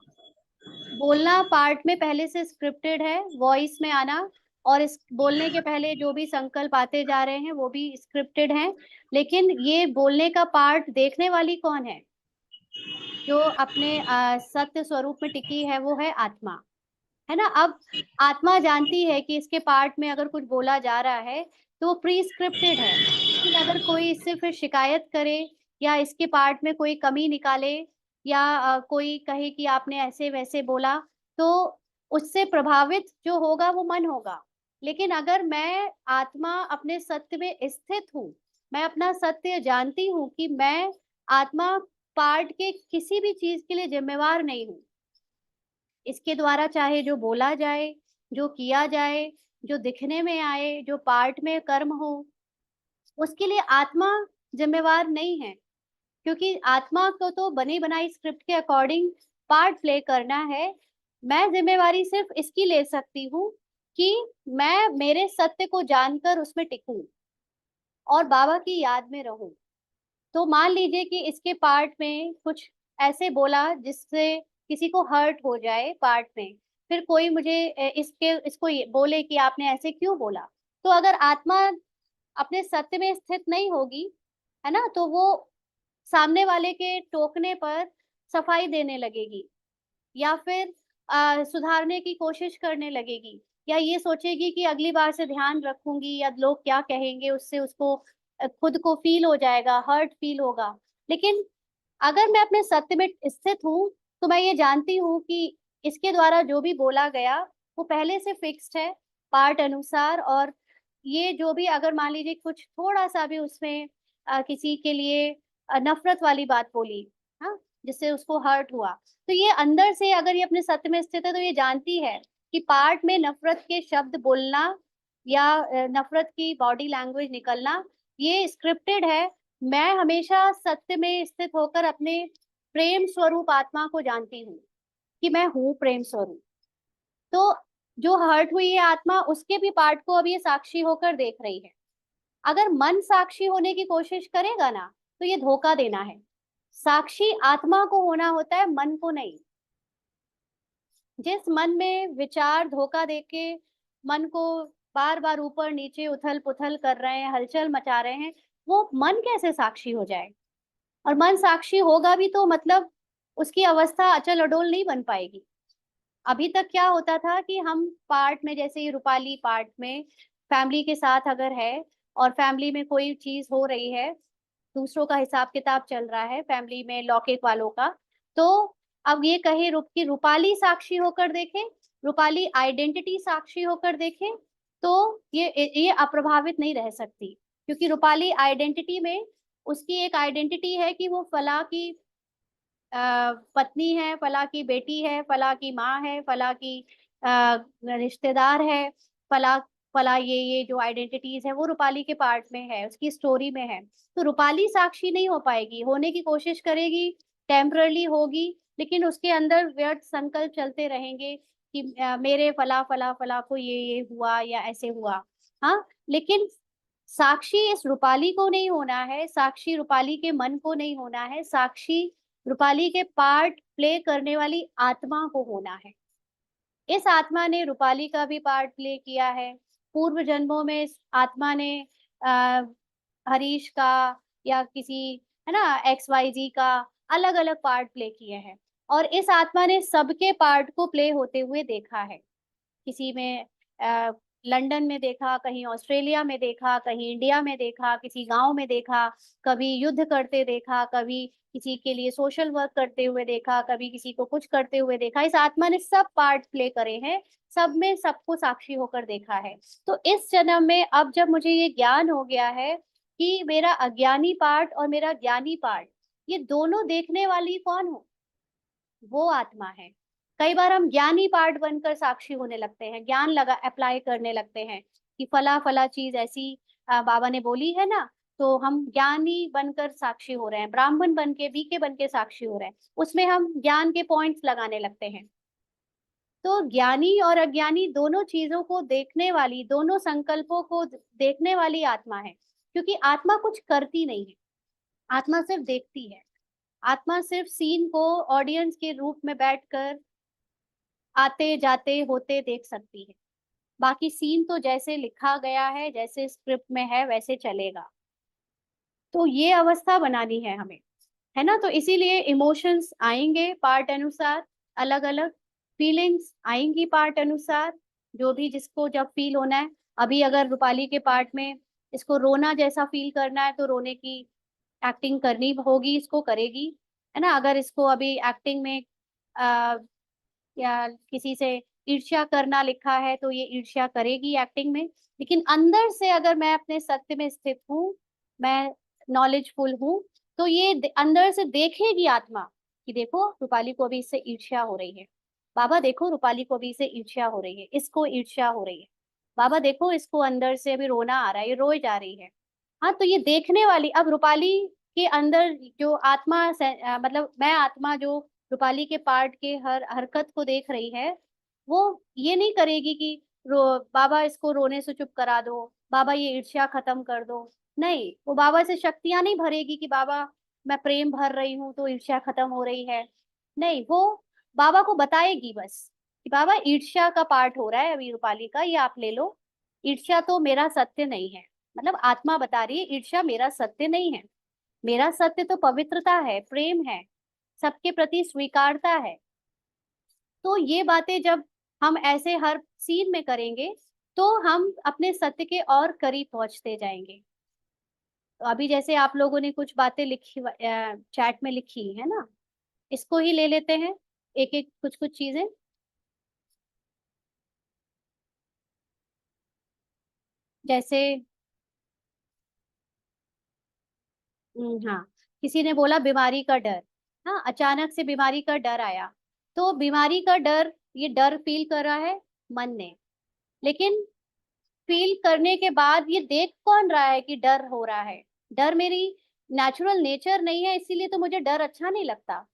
बोलना पार्ट में पहले से स्क्रिप्टेड है, वॉइस में आना, और इस बोलने के पहले जो भी संकल्प आते जा रहे हैं वो भी स्क्रिप्टेड हैं, लेकिन ये बोलने का पार्ट देखने वाली कौन है? जो अपने सत्य स्वरूप में टिकी है वो है आत्मा, है ना। अब आत्मा जानती है कि इसके पार्ट में अगर कुछ बोला जा रहा है तो वो प्री स्क्रिप्टेड है, लेकिन अगर कोई इससे फिर शिकायत करे या इसके पार्ट में कोई कमी निकाले, या कोई कहे कि आपने ऐसे वैसे बोला, तो उससे प्रभावित जो होगा वो मन होगा। लेकिन अगर मैं आत्मा अपने सत्य में स्थित हूँ, मैं अपना सत्य जानती हूँ कि मैं आत्मा पार्ट के किसी भी चीज के लिए जिम्मेवार नहीं हूँ, इसके द्वारा चाहे जो बोला जाए, जो किया जाए, जो दिखने में आए, जो पार्ट में कर्म हो, उसके लिए आत्मा जिम्मेवार नहीं है, क्योंकि आत्मा को तो बनी बनाई स्क्रिप्ट के अकॉर्डिंग पार्ट प्ले करना है। मैं जिम्मेवारी सिर्फ इसकी ले सकती हूँ कि मैं मेरे सत्य को जानकर उसमें टिकूं और बाबा की याद में रहूं। तो मान लीजिए कि इसके पार्ट में कुछ ऐसे बोला जिससे किसी को हर्ट हो जाए पार्ट में, फिर कोई मुझे इसको बोले कि आपने ऐसे क्यों बोला, तो अगर आत्मा अपने सत्य में स्थित नहीं होगी, है ना, तो वो सामने वाले के टोकने पर सफाई देने लगेगी, या फिर सुधारने की कोशिश करने लगेगी, या ये सोचेगी कि अगली बार से ध्यान रखूंगी, या लोग क्या कहेंगे, उससे उसको खुद को फील हो जाएगा, हर्ट फील होगा। लेकिन अगर मैं अपने सत्य में स्थित हूँ, तो मैं ये जानती हूँ कि इसके द्वारा जो भी बोला गया वो पहले से फिक्स्ड है पार्ट अनुसार। और ये जो भी अगर मान लीजिए कुछ थोड़ा सा भी उसमें किसी के लिए नफरत वाली बात बोली, हाँ, जिससे उसको हर्ट हुआ, तो ये अंदर से अगर ये अपने सत्य में स्थित है तो ये जानती है कि पार्ट में नफरत के शब्द बोलना या नफरत की बॉडी लैंग्वेज निकलना ये स्क्रिप्टेड है। मैं हमेशा सत्य में स्थित होकर अपने प्रेम स्वरूप आत्मा को जानती हूँ कि मैं हूँ प्रेम स्वरूप। तो जो हर्ट हुई है आत्मा, उसके भी पार्ट को अब ये साक्षी होकर देख रही है। अगर मन साक्षी होने की कोशिश करेगा ना, तो ये धोखा देना है। साक्षी आत्मा को होना होता है, मन को नहीं। जिस मन में विचार धोखा देके मन को बार बार ऊपर नीचे उथल पुथल कर रहे हैं, हलचल मचा रहे हैं, वो मन कैसे साक्षी हो जाए? और मन साक्षी होगा भी तो मतलब उसकी अवस्था अचल अडोल नहीं बन पाएगी। अभी तक क्या होता था कि हम पार्ट में, जैसे ये रूपाली पार्ट में फैमिली के साथ अगर है और फैमिली में कोई चीज हो रही है, दूसरों का हिसाब किताब चल रहा है फैमिली में लौकिक वालों का, तो अब ये कहे कि रूपाली साक्षी होकर देखे, रूपाली आइडेंटिटी साक्षी होकर देखे, तो ये अप्रभावित नहीं रह सकती। क्योंकि रूपाली आइडेंटिटी में उसकी एक आइडेंटिटी है कि वो फला की पत्नी है, फला की बेटी है, फला की माँ है, फला की रिश्तेदार है, फला फला ये जो आइडेंटिटीज है वो रूपाली के पार्ट में है, उसकी स्टोरी में है। तो रूपाली साक्षी नहीं हो पाएगी, होने की कोशिश करेगी, टेम्परली होगी, लेकिन उसके अंदर व्यर्थ संकल्प चलते रहेंगे कि मेरे फला फला फला को ये हुआ या ऐसे हुआ। हाँ, लेकिन साक्षी इस रूपाली को नहीं होना है, साक्षी रूपाली के मन को नहीं होना है, साक्षी रूपाली के पार्ट प्ले करने वाली आत्मा को होना है। इस आत्मा ने रूपाली का भी पार्ट प्ले किया है। पूर्व जन्मों में इस आत्मा ने आ, हरीश का या किसी, है ना, XYZ का अलग अलग पार्ट प्ले किए हैं। और इस आत्मा ने सबके पार्ट को प्ले होते हुए देखा है। किसी में लंदन में देखा, कहीं ऑस्ट्रेलिया में देखा, कहीं इंडिया में देखा, किसी गांव में देखा, कभी युद्ध करते देखा, कभी किसी के लिए सोशल वर्क करते हुए देखा, कभी किसी को कुछ करते हुए देखा। इस आत्मा ने सब पार्ट प्ले करे हैं, सब में सबको साक्षी होकर देखा है। तो इस जन्म में अब जब मुझे ये ज्ञान हो गया है कि मेरा अज्ञानी पार्ट और मेरा ज्ञानी पार्ट, ये दोनों देखने वाली कौन हो? वो आत्मा है। कई बार हम ज्ञानी पार्ट बनकर साक्षी होने लगते हैं, ज्ञान लगा अप्लाई करने लगते हैं कि फला फला चीज ऐसी बाबा ने बोली है ना, तो हम ज्ञानी बनकर साक्षी हो रहे हैं, ब्राह्मण बन के, बीके बन के साक्षी हो रहे हैं, उसमें हम ज्ञान के पॉइंट्स लगाने लगते हैं। तो ज्ञानी और अज्ञानी दोनों चीजों को देखने वाली, दोनों संकल्पों को देखने वाली आत्मा है। क्योंकि आत्मा कुछ करती नहीं है, आत्मा सिर्फ देखती है। आत्मा सिर्फ सीन को ऑडियंस के रूप में बैठकर आते जाते होते देख सकती है। बाकी सीन तो जैसे लिखा गया है, जैसे स्क्रिप्ट में है, वैसे चलेगा। तो ये अवस्था बनानी है हमें, है ना। तो इसीलिए इमोशंस आएंगे पार्ट अनुसार, अलग अलग फीलिंग्स आएंगी पार्ट अनुसार, जो भी जिसको जब फील होना है। अभी अगर रूपाली के पार्ट में इसको रोना जैसा फील करना है, तो रोने की एक्टिंग करनी होगी, इसको करेगी, है ना। अगर इसको अभी एक्टिंग में या किसी से ईर्ष्या करना लिखा है, तो ये ईर्ष्या करेगी एक्टिंग में। लेकिन अंदर से अगर मैं अपने सत्य में स्थित हूँ, मैं नॉलेजफुल हूँ, तो ये अंदर से देखेगी आत्मा कि देखो रूपाली को भी इससे ईर्ष्या हो रही है, बाबा देखो रूपाली को भी इससे ईर्ष्या हो रही है, इसको ईर्ष्या हो रही है, बाबा देखो इसको अंदर से अभी रोना आ रहा है, ये रोए जा रही है। हाँ, तो ये देखने वाली अब रूपाली के अंदर जो आत्मा मतलब मैं आत्मा जो रूपाली के पार्ट के हर हरकत को देख रही है, वो ये नहीं करेगी कि बाबा इसको रोने से चुप करा दो, बाबा ये ईर्ष्या खत्म कर दो, नहीं, वो बाबा से शक्तियां नहीं भरेगी कि बाबा मैं प्रेम भर रही हूँ तो ईर्ष्या खत्म हो रही है। नहीं, वो बाबा को बताएगी बस कि बाबा ईर्ष्या का पार्ट हो रहा है अभी रूपाली का, ये आप ले लो। ईर्ष्या तो मेरा सत्य नहीं है। मतलब आत्मा बता रही है ईर्ष्या मेरा सत्य नहीं है। मेरा सत्य तो पवित्रता है, प्रेम है, सबके प्रति स्वीकारता है। तो ये बातें जब हम ऐसे हर सीन में करेंगे तो हम अपने सत्य के और करीब पहुंचते जाएंगे। तो अभी जैसे आप लोगों ने कुछ बातें लिखी चैट में लिखी है ना, इसको ही ले लेते हैं, एक एक कुछ कुछ चीजें। जैसे हाँ, किसी ने बोला बीमारी का डर। हाँ, अचानक से बीमारी का डर आया, तो बीमारी का डर, ये डर फील कर रहा है मन ने, लेकिन फील करने के बाद ये देख कौन रहा है कि डर हो रहा है? डर मेरी नेचुरल नेचर नहीं है, इसीलिए तो मुझे डर अच्छा नहीं लगता।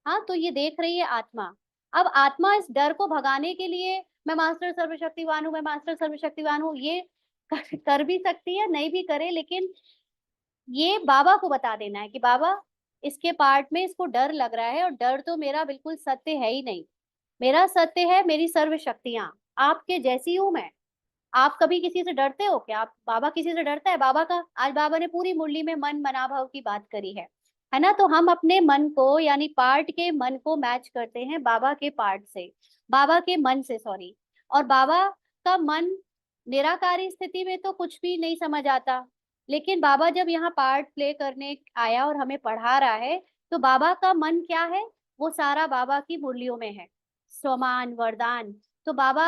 हाँ, तो ये देख रही है आत्मा। अब आत्मा इस डर को भगाने के लिए मैं मास्टर सर्वशक्तिवान हूँ, मैं मास्टर सर्वशक्तिवान हूँ, ये कर भी सकती है, नहीं भी करे, लेकिन ये बाबा को बता देना है कि बाबा इसके पार्ट में इसको डर लग रहा है, और डर तो मेरा बिल्कुल सत्य है ही नहीं। मेरा सत्य है मेरी सर्व शक्तियां, आपके जैसी हूं मैं। आप कभी किसी से डरते हो क्या? आप, बाबा किसी से डरता है? बाबा का आज बाबा ने पूरी मुरली में मन मनाभव की बात करी है ना? तो हम अपने मन को यानी पार्ट के मन को मैच करते हैं बाबा के पार्ट से, बाबा के मन से, सॉरी। और बाबा का मन निराकारी स्थिति में तो कुछ भी नहीं समझ आता, लेकिन बाबा जब यहाँ पार्ट प्ले करने आया और हमें पढ़ा रहा है, तो बाबा का मन क्या है? वो सारा बाबा की मुरलियों में है, स्वमान वरदान। तो बाबा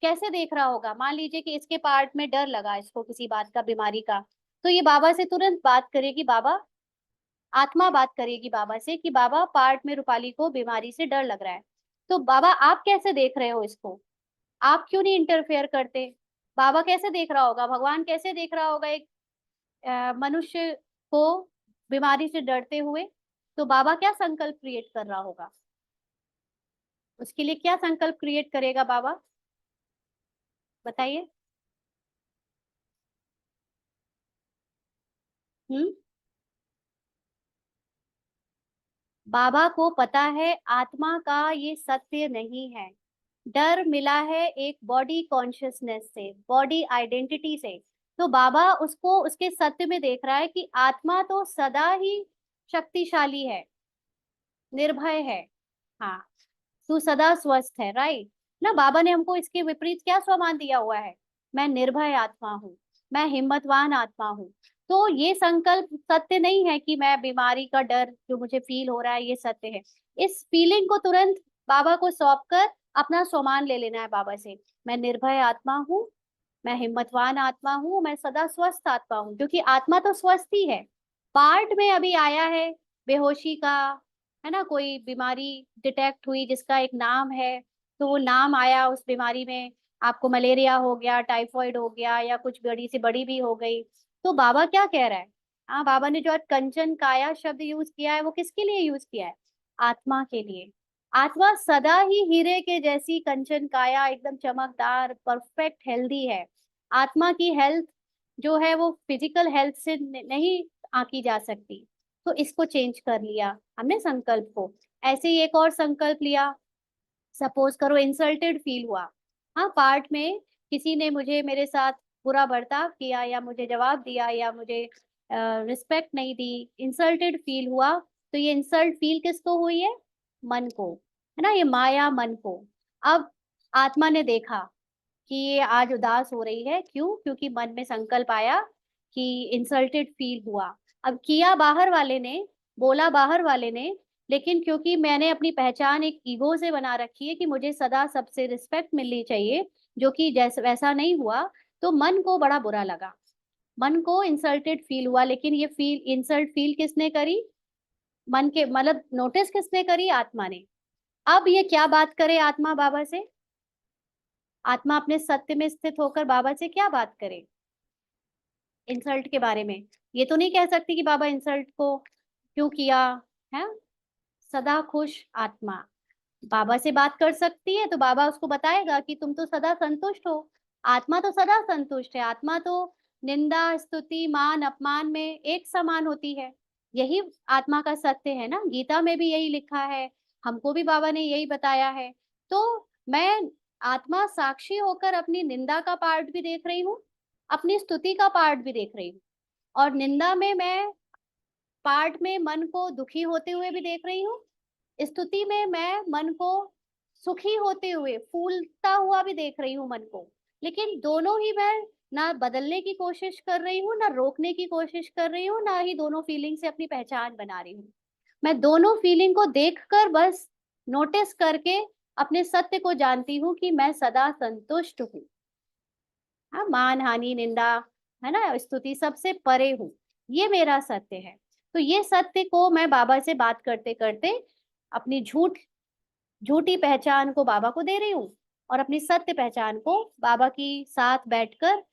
कैसे देख रहा होगा? मान लीजिए कि इसके पार्ट में डर लगा इसको किसी बात का, बीमारी का, तो ये बाबा से तुरंत बात करेगी, बाबा, आत्मा बात करेगी बाबा से कि बाबा पार्ट में रूपाली को बीमारी से डर लग रहा है, तो बाबा आप कैसे देख रहे हो इसको? आप क्यों नहीं इंटरफेयर करते? बाबा कैसे देख रहा होगा, भगवान कैसे देख रहा होगा एक मनुष्य को बीमारी से डरते हुए? तो बाबा क्या संकल्प क्रिएट कर रहा होगा? उसके लिए क्या संकल्प क्रिएट करेगा बाबा, बताइए। हम्म। बाबा को पता है आत्मा का ये सत्य नहीं है। डर मिला है एक बॉडी कॉन्शियसनेस से, बॉडी आइडेंटिटी से। तो बाबा उसको उसके सत्य में देख रहा है कि आत्मा तो सदा ही शक्तिशाली है, निर्भय है। हाँ, तू सदा स्वस्थ है, राइट ना? बाबा ने हमको इसके विपरीत क्या स्वमान दिया हुआ है? मैं निर्भय आत्मा हूँ, मैं हिम्मतवान आत्मा हूँ। तो ये संकल्प सत्य नहीं है कि मैं बीमारी का डर जो मुझे फील हो रहा है ये सत्य है। इस फीलिंग को तुरंत बाबा को सौंप कर अपना स्वमान ले लेना है बाबा से। मैं निर्भय आत्मा हूँ, मैं हिम्मतवान आत्मा हूँ, मैं सदा स्वस्थ आत्मा हूँ, क्योंकि आत्मा तो स्वस्थ ही है। पार्ट में अभी आया है बेहोशी का, है ना, कोई बीमारी डिटेक्ट हुई जिसका एक नाम है, तो वो नाम आया उस बीमारी में, आपको मलेरिया हो गया, टाइफॉइड हो गया, या कुछ बड़ी से बड़ी भी हो गई। तो बाबा क्या कह रहा है? हाँ, बाबा ने जो आज कंचन काया शब्द यूज किया है वो किसके लिए यूज किया है? आत्मा के लिए। आत्मा सदा ही हीरे के जैसी कंचन काया, एकदम चमकदार, परफेक्ट, हेल्दी है। आत्मा की हेल्थ जो है वो फिजिकल हेल्थ से नहीं आंकी जा सकती। तो इसको चेंज कर लिया हमने संकल्प को। ऐसे ही एक और संकल्प लिया, सपोज करो इंसल्टेड फील हुआ। हाँ, पार्ट में किसी ने मुझे, मेरे साथ बुरा बर्ताव किया, या मुझे जवाब दिया, या मुझे रिस्पेक्ट नहीं दी, इंसल्टेड फील हुआ। तो ये इंसल्ट फील किसको हुई है? मन को, है ना, ये माया मन को। अब आत्मा ने देखा कि ये आज उदास हो रही है, क्यों? क्योंकि मन में संकल्प आया कि इंसल्टेड फील हुआ। अब किया बाहर वाले ने, बोला बाहर वाले ने, लेकिन क्योंकि मैंने अपनी पहचान एक ईगो से बना रखी है कि मुझे सदा सबसे रिस्पेक्ट मिलनी चाहिए, जो कि जैसा वैसा नहीं हुआ, तो मन को बड़ा बुरा लगा, मन को इंसल्टेड फील हुआ। लेकिन ये फील, इंसल्ट फील किसने करी? मन के, मतलब नोटिस किसने करी? आत्मा ने। अब ये क्या बात करे आत्मा बाबा से? आत्मा अपने सत्य में स्थित होकर बाबा से क्या बात करे इंसल्ट के बारे में? ये तो नहीं कह सकती कि बाबा इंसल्ट को क्यों किया है। सदा खुश आत्मा बाबा से बात कर सकती है, तो बाबा उसको बताएगा कि तुम तो सदा संतुष्ट हो। आत्मा तो सदा संतुष्ट है, आत्मा तो निंदा, स्तुति, मान, अपमान में एक समान होती है। यही आत्मा का सत्य है ना, गीता में भी यही लिखा है, हमको भी बाबा ने यही बताया है। तो मैं आत्मा साक्षी होकर अपनी निंदा का पार्ट भी देख रही हूँ, अपनी स्तुति का पार्ट भी देख रही हूँ, और निंदा में मैं पार्ट में मन को दुखी होते हुए भी देख रही हूँ, स्तुति में मैं मन को सुखी होते हुए, फूलता हुआ भी देख रही हूँ मन को। लेकिन दोनों ही मैं ना बदलने की कोशिश कर रही हूँ, ना रोकने की कोशिश कर रही हूँ, ना ही दोनों फीलिंग से अपनी पहचान बना रही हूँ। मैं दोनों फीलिंग को देखकर बस नोटिस करके अपने सत्य को जानती हूँ कि मैं सदा संतुष्ट हूँ। हाँ, मान हानि निंदा, है ना, स्तुति सबसे परे हूँ, ये मेरा सत्य है। तो ये सत्य को मैं बाबा से बात करते करते अपनी झूठी पहचान को बाबा को दे रही हूँ, और अपनी सत्य पहचान को बाबा की साथ बैठकर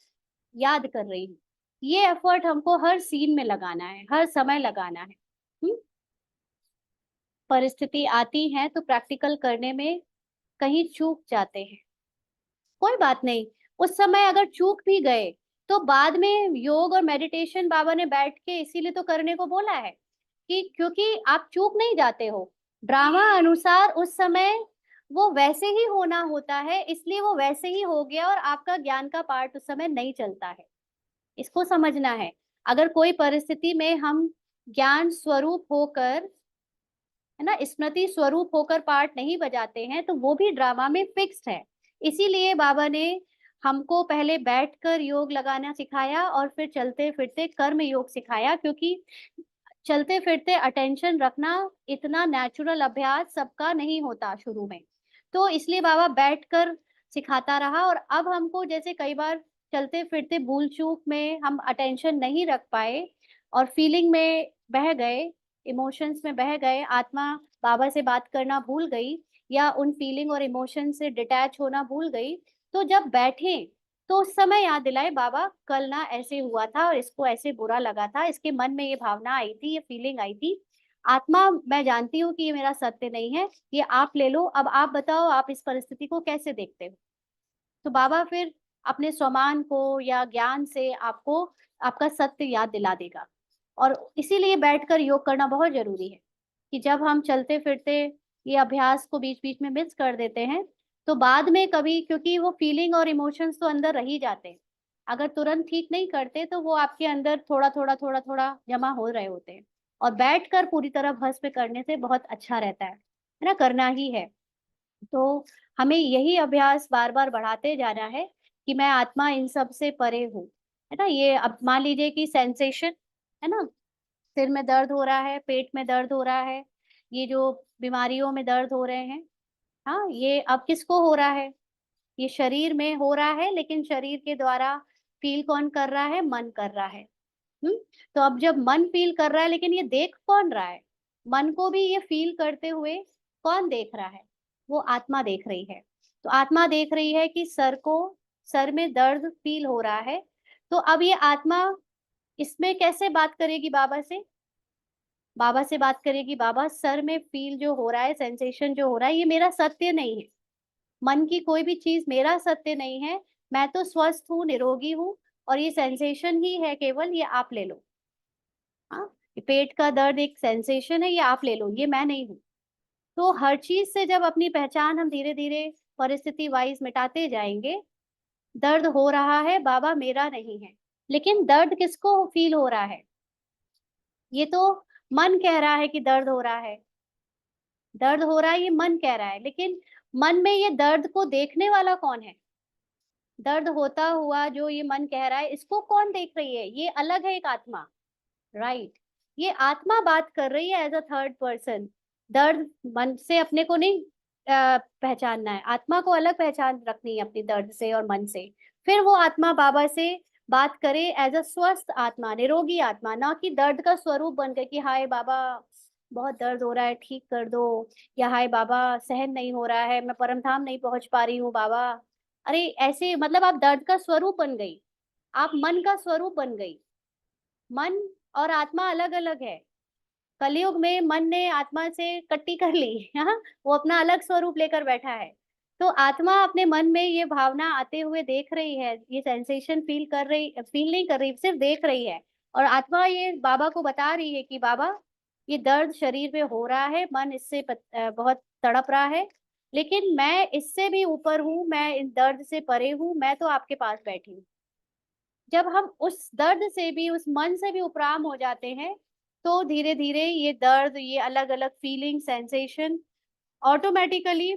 याद कर रही हूँ। ये एफर्ट हमको हर सीन में लगाना है, हर समय लगाना है। परिस्थिति आती है तो प्रैक्टिकल करने में कहीं चूक जाते हैं, कोई बात नहीं। उस समय अगर चूक भी गए तो बाद में योग और मेडिटेशन बाबा ने बैठ के इसीलिए तो करने को बोला है कि क्योंकि आप चूक नहीं जाते हो, ड्रामा अनुसार उस समय वो वैसे ही होना होता है, इसलिए वो वैसे ही हो गया और आपका ज्ञान का पार्ट उस समय नहीं चलता है। इसको समझना है। अगर कोई परिस्थिति में हम ज्ञान स्वरूप होकर, है ना, स्मृति स्वरूप होकर पार्ट नहीं बजाते हैं तो वो भी ड्रामा में फिक्स्ड है। इसीलिए बाबा ने हमको पहले बैठकर योग लगाना सिखाया और फिर चलते फिरते कर्म योग सिखाया, क्योंकि चलते फिरते अटेंशन रखना इतना नेचुरल अभ्यास सबका नहीं होता शुरू में। तो इसलिए बाबा बैठकर सिखाता रहा, और अब हमको जैसे कई बार चलते फिरते भूल चूक में हम अटेंशन नहीं रख पाए और फीलिंग में बह गए, इमोशंस में बह गए, आत्मा बाबा से बात करना भूल गई या उन फीलिंग और इमोशन से डिटैच होना भूल गई, तो जब बैठे तो उस समय याद दिलाए, बाबा कल ना ऐसे हुआ था और इसको ऐसे बुरा लगा था, इसके मन में ये भावना आई थी, ये फीलिंग आई थी। आत्मा, मैं जानती हूँ कि ये मेरा सत्य नहीं है, ये आप ले लो, अब आप बताओ आप इस परिस्थिति को कैसे देखते हो। तो बाबा फिर अपने स्वमान को या ज्ञान से आपको आपका सत्य याद दिला देगा। और इसीलिए बैठकर योग करना बहुत जरूरी है कि जब हम चलते फिरते ये अभ्यास को बीच बीच में मिस कर देते हैं तो बाद में कभी, क्योंकि वो फीलिंग और इमोशंस तो अंदर रह ही जाते हैं, अगर तुरंत ठीक नहीं करते तो वो आपके अंदर थोड़ा थोड़ा थोड़ा थोड़ा जमा हो रहे होते हैं। और बैठकर पूरी तरह भस्म करने से बहुत अच्छा रहता है ना, करना ही है। तो हमें यही अभ्यास बार बार बढ़ाते जाना है कि मैं आत्मा इन सब से परे हूँ, है ना। ये अब मान लीजिए कि सेंसेशन, है ना, सिर में दर्द हो रहा है, पेट में दर्द हो रहा है, ये जो बीमारियों में दर्द हो रहे हैं, हाँ, ये अब किसको हो रहा है, ये शरीर में हो रहा है, लेकिन शरीर के द्वारा फील कौन कर रहा है, मन कर रहा है। हम्म। तो अब जब मन फील कर रहा है, लेकिन ये देख कौन रहा है, मन को भी ये फील करते हुए कौन देख रहा है, वो आत्मा देख रही है। तो आत्मा देख रही है कि सर में दर्द फील हो रहा है। तो अब ये आत्मा इसमें कैसे बात करेगी बाबा से, बाबा से बात करेगी, बाबा सर में फील जो हो रहा है, सेंसेशन जो हो रहा है, ये मेरा सत्य नहीं है, मन की कोई भी चीज मेरा सत्य नहीं है, मैं तो स्वस्थ हूँ, निरोगी हूँ, और ये सेंसेशन ही है केवल, ये आप ले लो। हाँ, ये पेट का दर्द एक सेंसेशन है, ये आप ले लो, ये मैं नहीं हूँ। तो हर चीज से जब अपनी पहचान हम धीरे धीरे परिस्थिति वाइज मिटाते जाएंगे, दर्द हो रहा है बाबा मेरा नहीं है, लेकिन दर्द किसको फील हो रहा है, ये तो मन कह रहा है कि दर्द हो रहा है, दर्द हो रहा है ये मन कह रहा है, लेकिन मन में ये दर्द को देखने वाला कौन है, दर्द होता हुआ जो ये मन कह रहा है इसको कौन देख रही है, ये अलग है एक आत्मा, राइट। ये आत्मा बात कर रही है एज अ थर्ड पर्सन। दर्द मन से अपने को नहीं पहचानना है, आत्मा को अलग पहचान रखनी है अपनी दर्द से और मन से। फिर वो आत्मा बाबा से बात करे एज अ स्वस्थ आत्मा, निरोगी आत्मा, ना कि दर्द का स्वरूप बन के कि हाय बाबा बहुत दर्द हो रहा है ठीक कर दो, या हाय बाबा सहन नहीं हो रहा है, मैं परम धाम नहीं पहुंच पा रही हूँ बाबा। अरे ऐसे मतलब आप दर्द का स्वरूप बन गई, आप मन का स्वरूप बन गई। मन और आत्मा अलग अलग है। कलयुग में मन ने आत्मा से कट्टी कर ली हाँ, वो अपना अलग स्वरूप लेकर बैठा है। तो आत्मा अपने मन में ये भावना आते हुए देख रही है, ये सेंसेशन फील नहीं कर रही, सिर्फ देख रही है। और आत्मा ये बाबा को बता रही है कि बाबा, ये दर्द शरीर में हो रहा है, मन इससे बहुत तड़प रहा है, लेकिन मैं इससे भी ऊपर हूँ, मैं इस दर्द से परे हूँ, मैं तो आपके पास बैठी हूँ। जब हम उस दर्द से भी, उस मन से भी उपराम हो जाते हैं, तो धीरे धीरे ये दर्द, ये अलग अलग फीलिंग, सेंसेशन ऑटोमेटिकली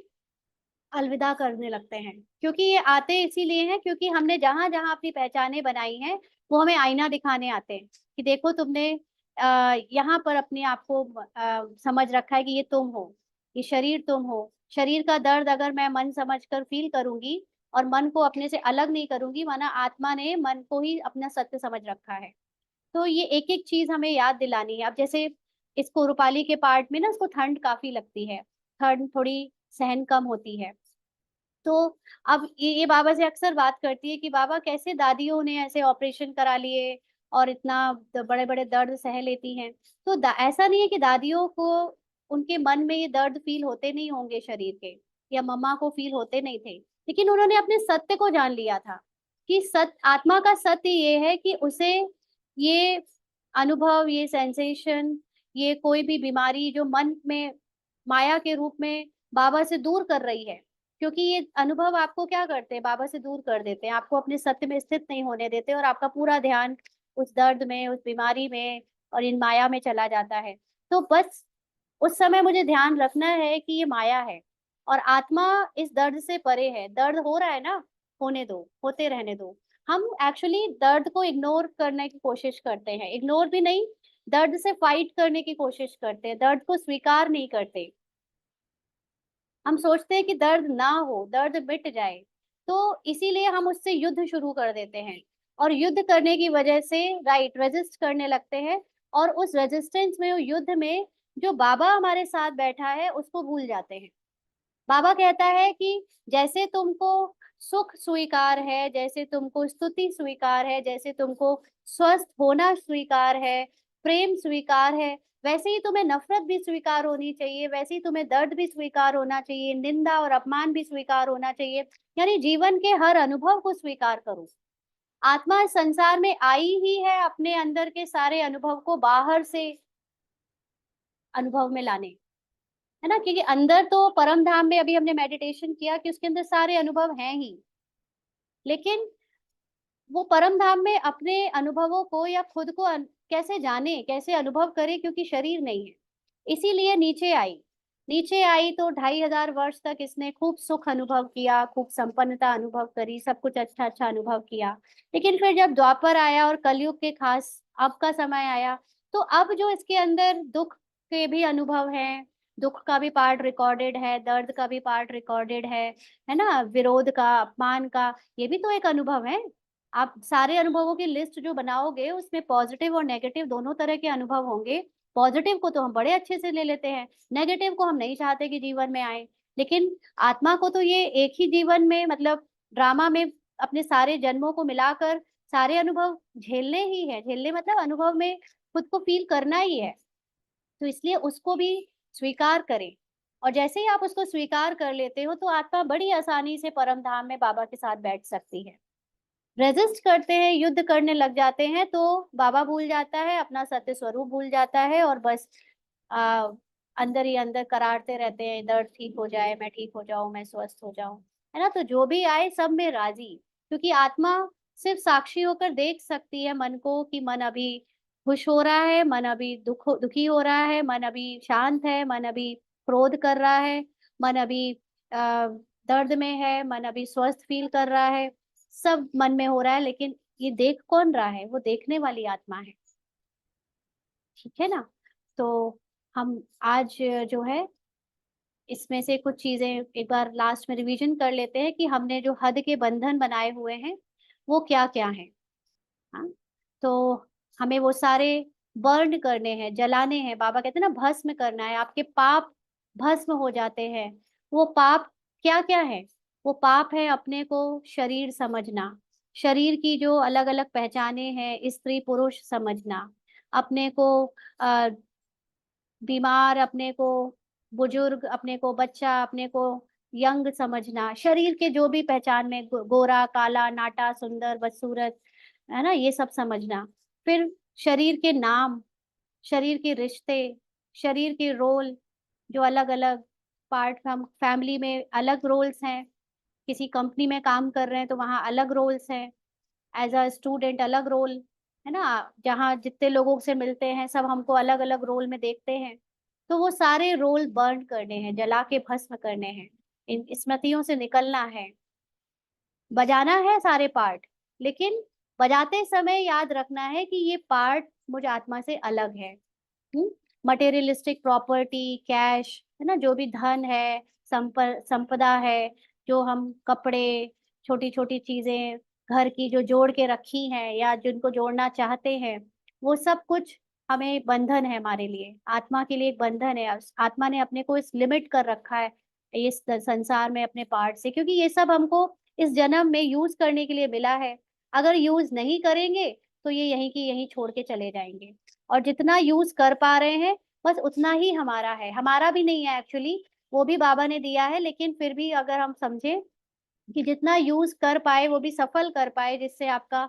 अलविदा करने लगते हैं। क्योंकि ये आते इसीलिए हैं क्योंकि हमने जहां जहां अपनी पहचाने बनाई हैं, वो हमें आईना दिखाने आते हैं कि देखो तुमने यहाँ पर अपने आप को समझ रखा है कि ये तुम हो, ये शरीर तुम हो। शरीर का दर्द अगर मैं मन समझकर फील करूंगी और मन को अपने से अलग नहीं करूंगी, माना आत्मा ने मन को ही अपना सत्य समझ रखा है। तो ये एक एक चीज हमें याद दिलानी है। अब जैसे इसको रूपाली के पार्ट में ना, इसको ठंड काफी लगती है, ठंड थोड़ी सहन कम होती है। तो अब ये बाबा से अक्सर बात करती है कि बाबा कैसे दादियों ने ऐसे ऑपरेशन करा लिए और इतना बड़े बड़े दर्द सह लेती हैं। तो ऐसा नहीं है कि दादियों को, उनके मन में ये दर्द फील होते नहीं होंगे शरीर के, या मम्मा को फील होते नहीं थे, लेकिन उन्होंने अपने सत्य को जान लिया था कि आत्मा का सत्य ये है कि उसे ये अनुभव, ये सेंसेशन, ये कोई भी बीमारी जो मन में माया के रूप में बाबा से दूर कर रही है, क्योंकि ये अनुभव आपको क्या करते हैं, बाबा से दूर कर देते हैं, आपको अपने सत्य में स्थित नहीं होने देते, और आपका पूरा ध्यान उस दर्द में, उस बीमारी में और इन माया में चला जाता है। तो बस उस समय मुझे ध्यान रखना है कि ये माया है और आत्मा इस दर्द से परे है। दर्द हो रहा है ना, होने दो, होते रहने दो। हम एक्चुअली दर्द को इग्नोर करने की कोशिश करते हैं, इग्नोर भी नहीं, दर्द से फाइट करने की कोशिश करते हैं, दर्द को स्वीकार नहीं करते। हम सोचते हैं कि दर्द ना हो, दर्द मिट जाए, तो इसीलिए हम उससे युद्ध शुरू कर देते हैं। और युद्ध करने की वजह से, राइट, रेजिस्ट करने लगते हैं, और उस रेजिस्टेंस में, युद्ध में, जो बाबा हमारे साथ बैठा है उसको भूल जाते हैं। बाबा कहता है कि जैसे तुमको सुख स्वीकार है, जैसे तुमको स्तुति स्वीकार है, जैसे तुमको स्वस्थ होना स्वीकार है, प्रेम स्वीकार है, वैसे ही तुम्हें नफरत भी स्वीकार होनी चाहिए, वैसे ही तुम्हें दर्द भी स्वीकार होना चाहिए, निंदा और अपमान भी स्वीकार होना चाहिए। यानी जीवन के हर अनुभव को स्वीकार करो। आत्मा इस संसार में आई ही है अपने अंदर के सारे अनुभव को बाहर से अनुभव में लाने, है ना। क्योंकि अंदर तो परम धाम में अभी हमने मेडिटेशन किया कि उसके अंदर सारे अनुभव हैं ही, लेकिन वो परम धाम में अपने अनुभवों को या खुद को कैसे जाने, कैसे अनुभव करे, क्योंकि शरीर नहीं है, इसीलिए नीचे आई। नीचे आई तो 2500 वर्ष तक इसने खूब सुख अनुभव किया, खूब संपन्नता अनुभव करी, सब कुछ अच्छा अच्छा अनुभव किया। लेकिन फिर जब द्वापर आया और कलयुग के खास अब का समय आया, तो अब जो इसके अंदर दुख के भी अनुभव हैं, दुख का भी पार्ट रिकॉर्डेड है, दर्द का भी पार्ट रिकॉर्डेड है ना, विरोध का, अपमान का, ये भी तो एक अनुभव है। आप सारे अनुभवों की लिस्ट जो बनाओगे, उसमें पॉजिटिव और नेगेटिव दोनों तरह के अनुभव होंगे। पॉजिटिव को तो हम बड़े अच्छे से ले लेते हैं, नेगेटिव को हम नहीं चाहते कि जीवन में आए। लेकिन आत्मा को तो ये एक ही जीवन में, मतलब ड्रामा में, अपने सारे जन्मों को मिलाकर सारे अनुभव झेलने ही है। झेलने मतलब अनुभव में खुद को फील करना ही है। तो इसलिए उसको भी स्वीकार करें। और जैसे ही आप उसको स्वीकार कर लेते हो, तो आत्मा बड़ी आसानी से परम धाम में बाबा के साथ बैठ सकती है। रेजिस्ट करते हैं, युद्ध करने लग जाते हैं, तो बाबा भूल जाता है, अपना सत्य स्वरूप भूल जाता है, और बस आ, अंदर ही अंदर करारते रहते हैं, दर्द ठीक हो जाए, मैं ठीक हो जाऊं, मैं स्वस्थ हो जाऊं, है ना। तो जो भी आए सब में राजी, क्योंकि आत्मा सिर्फ साक्षी होकर देख सकती है मन को कि मन अभी खुश हो रहा है, मन अभी दुखी हो रहा है, मन अभी शांत है, मन अभी क्रोध कर रहा है, मन अभी दर्द में है, मन अभी स्वस्थ फील कर रहा है, सब मन में हो रहा है। लेकिन ये देख कौन रहा है? वो देखने वाली आत्मा है, ठीक है ना। तो हम आज जो है, इसमें से कुछ चीजें एक बार लास्ट में रिवीजन कर लेते हैं कि हमने जो हद के बंधन बनाए हुए हैं वो क्या क्या हैं। हाँ, तो हमें वो सारे बर्न करने हैं, जलाने हैं। बाबा कहते हैं ना, भस्म करना है, आपके पाप भस्म हो जाते हैं। वो पाप क्या क्या है? वो पाप है अपने को शरीर समझना, शरीर की जो अलग अलग पहचाने हैं, स्त्री पुरुष समझना, अपने को बीमार, अपने को बुजुर्ग, अपने को बच्चा, अपने को यंग समझना, शरीर के जो भी पहचान में गोरा काला नाटा सुंदर बदसूरत, है ना, ये सब समझना। फिर शरीर के नाम, शरीर के रिश्ते, शरीर के रोल, जो अलग अलग पार्ट, हम फैमिली में अलग रोल्स हैं, किसी कंपनी में काम कर रहे हैं तो वहाँ अलग रोल्स हैं, एज अ स्टूडेंट अलग रोल, है ना, जहाँ जितने लोगों से मिलते हैं सब हमको अलग अलग रोल में देखते हैं। तो वो सारे रोल बर्न करने हैं, जला के भस्म करने हैं, इन स्मृतियों से निकलना है। बजाना है सारे पार्ट, लेकिन बजाते समय याद रखना है कि ये पार्ट मुझ आत्मा से अलग है। मटेरियलिस्टिक प्रॉपर्टी, कैश, है ना, जो भी धन है, संपदा है, जो हम कपड़े, छोटी छोटी चीजें घर की जो जोड़ के रखी हैं या जिनको जोड़ना चाहते हैं, वो सब कुछ हमें बंधन है, हमारे लिए आत्मा के लिए एक बंधन है। आत्मा ने अपने को इस लिमिट कर रखा है इस संसार में अपने पार्ट से, क्योंकि ये सब हमको इस जन्म में यूज करने के लिए मिला है। अगर यूज नहीं करेंगे तो ये यहीं की यहीं छोड़ के चले जाएंगे। और जितना यूज कर पा रहे हैं बस उतना ही हमारा है, हमारा भी नहीं है एक्चुअली, वो भी बाबा ने दिया है, लेकिन फिर भी अगर हम समझे कि जितना यूज कर पाए वो भी सफल कर पाए, जिससे आपका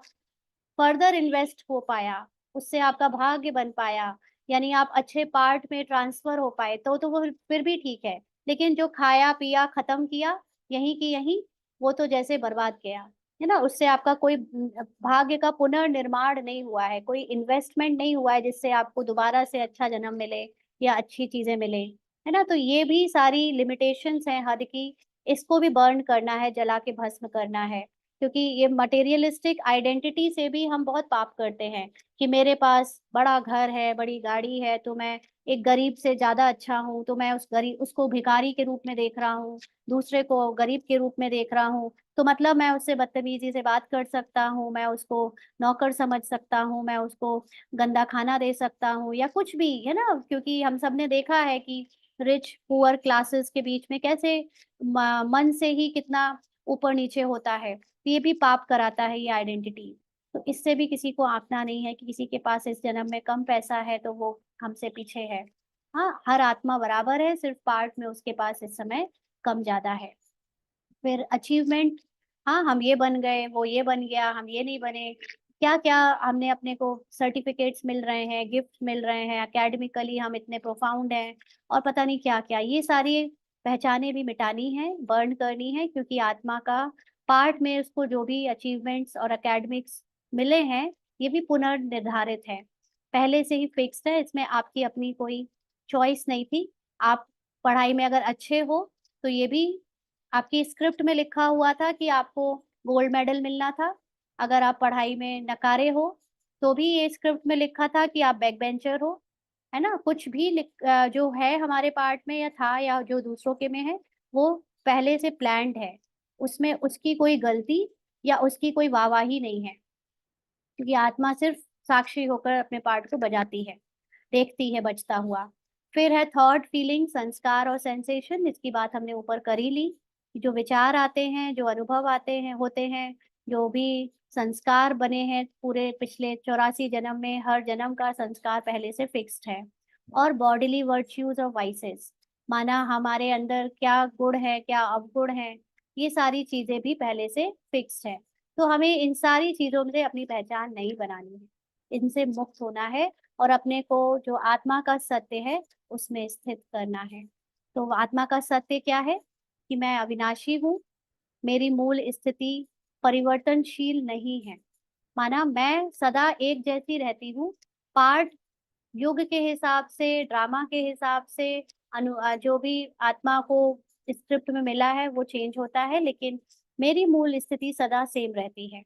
फर्दर इन्वेस्ट हो पाया, उससे आपका भाग्य बन पाया, यानी आप अच्छे पार्ट में ट्रांसफर हो पाए, तो वो फिर भी ठीक है। लेकिन जो खाया पिया खत्म किया यहीं की यहीं, वो तो जैसे बर्बाद किया, है ना, उससे आपका कोई भाग्य का पुनर्निर्माण नहीं हुआ है, कोई इन्वेस्टमेंट नहीं हुआ है जिससे आपको दोबारा से अच्छा जन्म मिले या अच्छी चीजें मिले, है ना। तो ये भी सारी लिमिटेशंस हैं हद की, इसको भी बर्न करना है, जला के भस्म करना है। क्योंकि ये मटेरियलिस्टिक आइडेंटिटी से भी हम बहुत पाप करते हैं कि मेरे पास बड़ा घर है, बड़ी गाड़ी है, तो मैं एक गरीब से ज्यादा अच्छा हूँ, तो मैं उस गरीब उसको भिखारी के रूप में देख रहा हूँ, दूसरे को गरीब के रूप में देख रहा हूँ, तो मतलब मैं उससे बदतमीजी से बात कर सकता हूँ, मैं उसको नौकर समझ सकता हूँ, मैं उसको गंदा खाना दे सकता हूँ या कुछ भी, है ना। क्योंकि हम सब ने देखा है कि रिच पुअर क्लासेस के बीच में कैसे मन से ही कितना ऊपर नीचे होता है। तो ये भी पाप कराता है ये आइडेंटिटी। तो इससे भी किसी को आंकना नहीं है कि किसी के पास इस जन्म में कम पैसा है तो वो हमसे पीछे है। हाँ, हर आत्मा बराबर है, सिर्फ पार्ट में उसके पास इस समय कम ज्यादा है। फिर अचीवमेंट, हाँ हम ये बन गए, वो ये बन गया, हम ये नहीं बने, क्या क्या हमने अपने को सर्टिफिकेट्स मिल रहे हैं, गिफ्ट मिल रहे हैं, एकेडमिकली हम इतने प्रोफाउंड हैं, और पता नहीं क्या क्या, ये सारी पहचाने भी मिटानी है, बर्न करनी है, क्योंकि आत्मा का पार्ट में उसको जो भी अचीवमेंट्स और एकेडमिक्स मिले हैं ये भी पुनर्निर्धारित है, पहले से ही फिक्स्ड है, इसमें आपकी अपनी कोई चॉइस नहीं थी। आप पढ़ाई में अगर अच्छे हो तो ये भी आपकी स्क्रिप्ट में लिखा हुआ था कि आपको गोल्ड मेडल मिलना था। अगर आप पढ़ाई में नकारे हो तो भी ये स्क्रिप्ट में लिखा था कि आप बैक बेंचर हो, है ना। कुछ भी जो है हमारे पार्ट में या था या जो दूसरों के में है, वो पहले से प्लान्ड है, उसमें उसकी कोई गलती या उसकी कोई वाहवाही नहीं है, क्योंकि आत्मा सिर्फ साक्षी होकर अपने पार्ट को बजाती है, देखती है बजता हुआ। फिर है थॉट, फीलिंग, संस्कार और सेंसेशन, इसकी बात हमने ऊपर कर ही ली कि जो विचार आते हैं, जो अनुभव आते हैं होते हैं, जो भी संस्कार बने हैं पूरे पिछले 84 जन्म में, हर जन्म का संस्कार पहले से फिक्स्ड है। और बॉडीली वर्च्यूज और वाइसेस, माना हमारे अंदर क्या गुण है क्या अवगुण है, ये सारी चीजें भी पहले से फिक्स्ड है। तो हमें इन सारी चीजों से अपनी पहचान नहीं बनानी है, इनसे मुक्त होना है और अपने को जो आत्मा का सत्य है उसमें स्थित करना है। तो आत्मा का सत्य क्या है कि मैं अविनाशी हूँ, मेरी मूल स्थिति परिवर्तनशील नहीं है, माना मैं सदा एक जैसी रहती हूँ। पार्ट युग के हिसाब से, ड्रामा के हिसाब से, जो भी आत्मा को स्क्रिप्ट में मिला है वो चेंज होता है, लेकिन मेरी मूल स्थिति सदा सेम रहती है।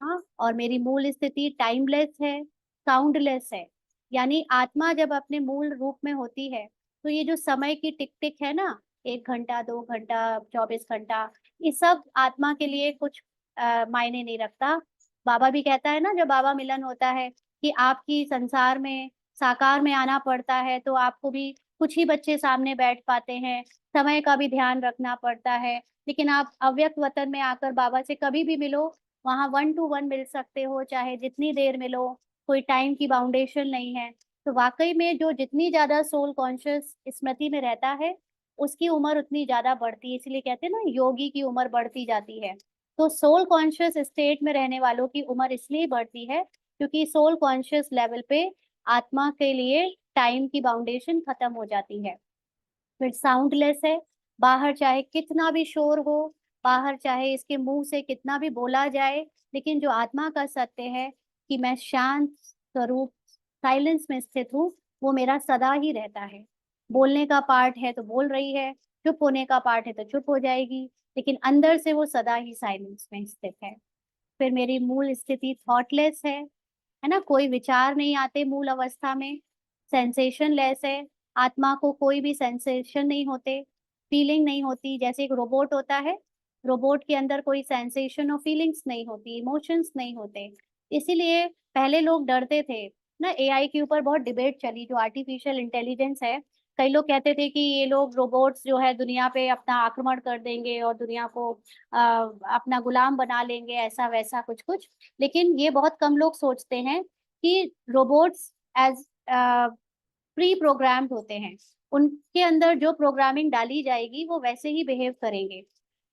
हाँ, और मेरी मूल स्थिति टाइमलेस है, साउंडलेस है, यानी आत्मा जब अपने मूल रूप में होती है तो ये जो समय की टिक टिक है ना, 1 घंटा 2 घंटा 24 घंटा, ये सब आत्मा के लिए कुछ मायने नहीं रखता। बाबा भी कहता है ना, जब बाबा मिलन होता है कि आपकी संसार में साकार में आना पड़ता है तो आपको भी कुछ ही बच्चे सामने बैठ पाते हैं, समय का भी ध्यान रखना पड़ता है, लेकिन आप अव्यक्त वतन में आकर बाबा से कभी भी मिलो, वहां 1 to 1 मिल सकते हो, चाहे जितनी देर मिलो, कोई टाइम की बाउंडेशन नहीं है। तो वाकई में जो जितनी ज्यादा सोल कॉन्शियस स्मृति में रहता है उसकी उम्र उतनी ज्यादा बढ़ती है, इसलिए कहते हैं ना योगी की उम्र बढ़ती जाती है। तो सोल कॉन्शियस स्टेट में रहने वालों की उम्र इसलिए बढ़ती है क्योंकि सोल कॉन्शियस लेवल पे आत्मा के लिए टाइम की बाउंडेशन खत्म हो जाती है। फिर साउंडलेस है, बाहर चाहे कितना भी शोर हो, बाहर चाहे इसके मुंह से कितना भी बोला जाए, लेकिन जो आत्मा का सत्य है कि मैं शांत स्वरूप साइलेंस में स्थित हूँ, वो मेरा सदा ही रहता है। बोलने का पार्ट है तो बोल रही है, चुप होने का पार्ट है तो चुप हो जाएगी, लेकिन अंदर से वो सदा ही साइलेंस में स्थित है। फिर मेरी मूल स्थिति थॉटलेस है ना, कोई विचार नहीं आते मूल अवस्था में। सेंसेशन लेस है, आत्मा को कोई भी सेंसेशन नहीं होते, फीलिंग नहीं होती, जैसे एक रोबोट होता है, रोबोट के अंदर कोई सेंसेशन और फीलिंग्स नहीं होती, इमोशंस नहीं होते। इसीलिए पहले लोग डरते थे ना। एआई के ऊपर बहुत डिबेट चली, जो आर्टिफिशियल इंटेलिजेंस है, कई लोग कहते थे कि ये लोग रोबोट्स जो है दुनिया पे अपना आक्रमण कर देंगे और दुनिया को अपना गुलाम बना लेंगे, ऐसा वैसा कुछ कुछ। लेकिन ये बहुत कम लोग सोचते हैं कि रोबोट्स एज प्री प्रोग्राम्ड होते हैं, उनके अंदर जो प्रोग्रामिंग डाली जाएगी वो वैसे ही बिहेव करेंगे।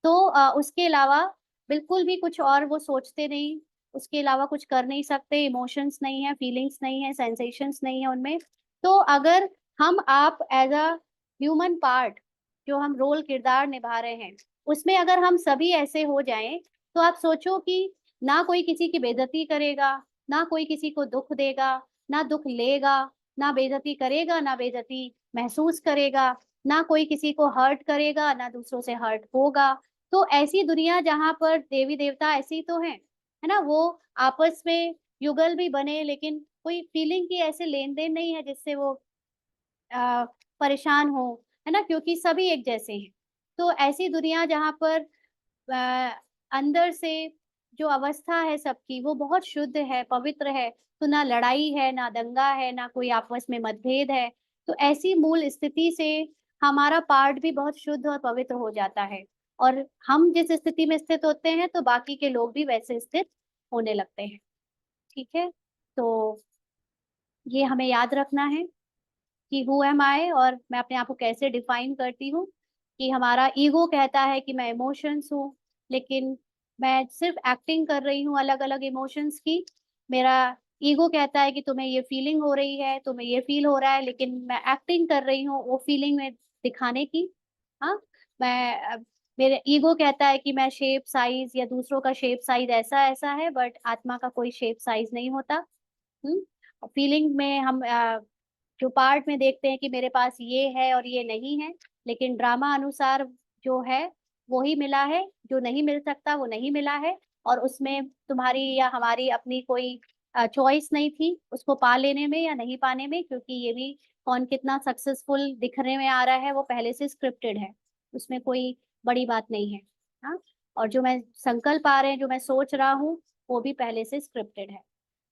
तो उसके अलावा बिल्कुल भी कुछ और वो सोचते नहीं, उसके अलावा कुछ कर नहीं सकते, इमोशंस नहीं है, फीलिंग्स नहीं है, सेंसेशंस नहीं है उनमें। तो अगर हम आप एज अ ह्यूमन पार्ट, जो हम रोल किरदार निभा रहे हैं, उसमें अगर हम सभी ऐसे हो जाएं, तो आप सोचो कि ना कोई किसी की बेइज्जती करेगा, ना कोई किसी को दुख देगा, ना दुख लेगा, ना बेइज्जती करेगा, ना बेइज्जती महसूस करेगा, ना कोई किसी को हर्ट करेगा, ना दूसरों से हर्ट होगा। तो ऐसी दुनिया जहां पर देवी देवता ऐसे ही तो हैं, है ना, वो आपस में युगल भी बने, लेकिन कोई फीलिंग की ऐसे लेन देन नहीं है जिससे वो अ, परेशान हो, है ना, क्योंकि सभी एक जैसे हैं। तो ऐसी दुनिया जहां पर अंदर से जो अवस्था है सबकी वो बहुत शुद्ध है, पवित्र है, तो ना लड़ाई है, ना दंगा है, ना कोई आपस में मतभेद है। तो ऐसी मूल स्थिति से हमारा पार्ट भी बहुत शुद्ध और पवित्र हो जाता है, और हम जिस स्थिति में स्थित होते हैं तो बाकी के लोग भी वैसे स्थित होने लगते हैं। ठीक है, तो ये हमें याद रखना है कि हु एम आई, और मैं अपने आप को कैसे डिफाइन करती हूँ। कि हमारा ईगो कहता है कि मैं इमोशंस हूँ, लेकिन मैं सिर्फ एक्टिंग कर रही हूँ अलग अलग इमोशंस की। मेरा ईगो कहता है कि तुम्हें ये फीलिंग हो रही है, तुम्हें ये फील हो रहा है, लेकिन मैं एक्टिंग कर रही हूँ वो फीलिंग में दिखाने की। हाँ, मेरे ईगो कहता है कि मैं शेप साइज या दूसरों का शेप साइज ऐसा ऐसा है, बट आत्मा का कोई शेप साइज नहीं होता। फीलिंग में हम जो पार्ट में देखते हैं कि मेरे पास ये है और ये नहीं है, लेकिन ड्रामा अनुसार जो है वो ही मिला है, जो नहीं मिल सकता वो नहीं मिला है। और उसमें तुम्हारी या हमारी अपनी कोई चॉइस नहीं थी उसको पा लेने में या नहीं पाने में, क्योंकि ये भी कौन कितना सक्सेसफुल दिखने में आ रहा है वो पहले से स्क्रिप्टेड है, उसमें कोई बड़ी बात नहीं है। हाँ, और जो मैं संकल्प आ रहे हैं, जो मैं सोच रहा हूँ, वो भी पहले से स्क्रिप्टेड है।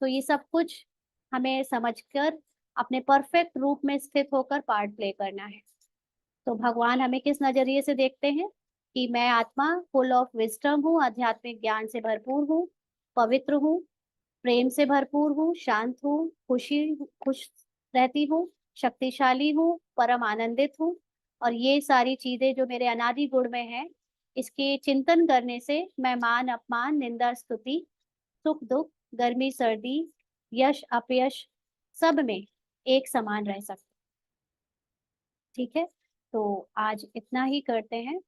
तो ये सब कुछ हमें समझकर अपने परफेक्ट रूप में स्थित होकर पार्ट प्ले करना है। तो भगवान हमें किस नजरिए से देखते हैं कि मैं आत्मा फुल ऑफ विजडम हूँ, आध्यात्मिक ज्ञान से भरपूर हूँ, पवित्र हूँ, प्रेम से भरपूर हूँ, शांत हूँ, खुश रहती हूँ, शक्तिशाली हूँ, परम आनंदित हूँ। और ये सारी चीजें जो मेरे अनादि गुण में है, इसके चिंतन करने से मैं मान अपमान निंदा स्तुति सुख दुख गर्मी सर्दी यश अपयश सब में एक समान रह सकते। ठीक है, तो आज इतना ही करते हैं।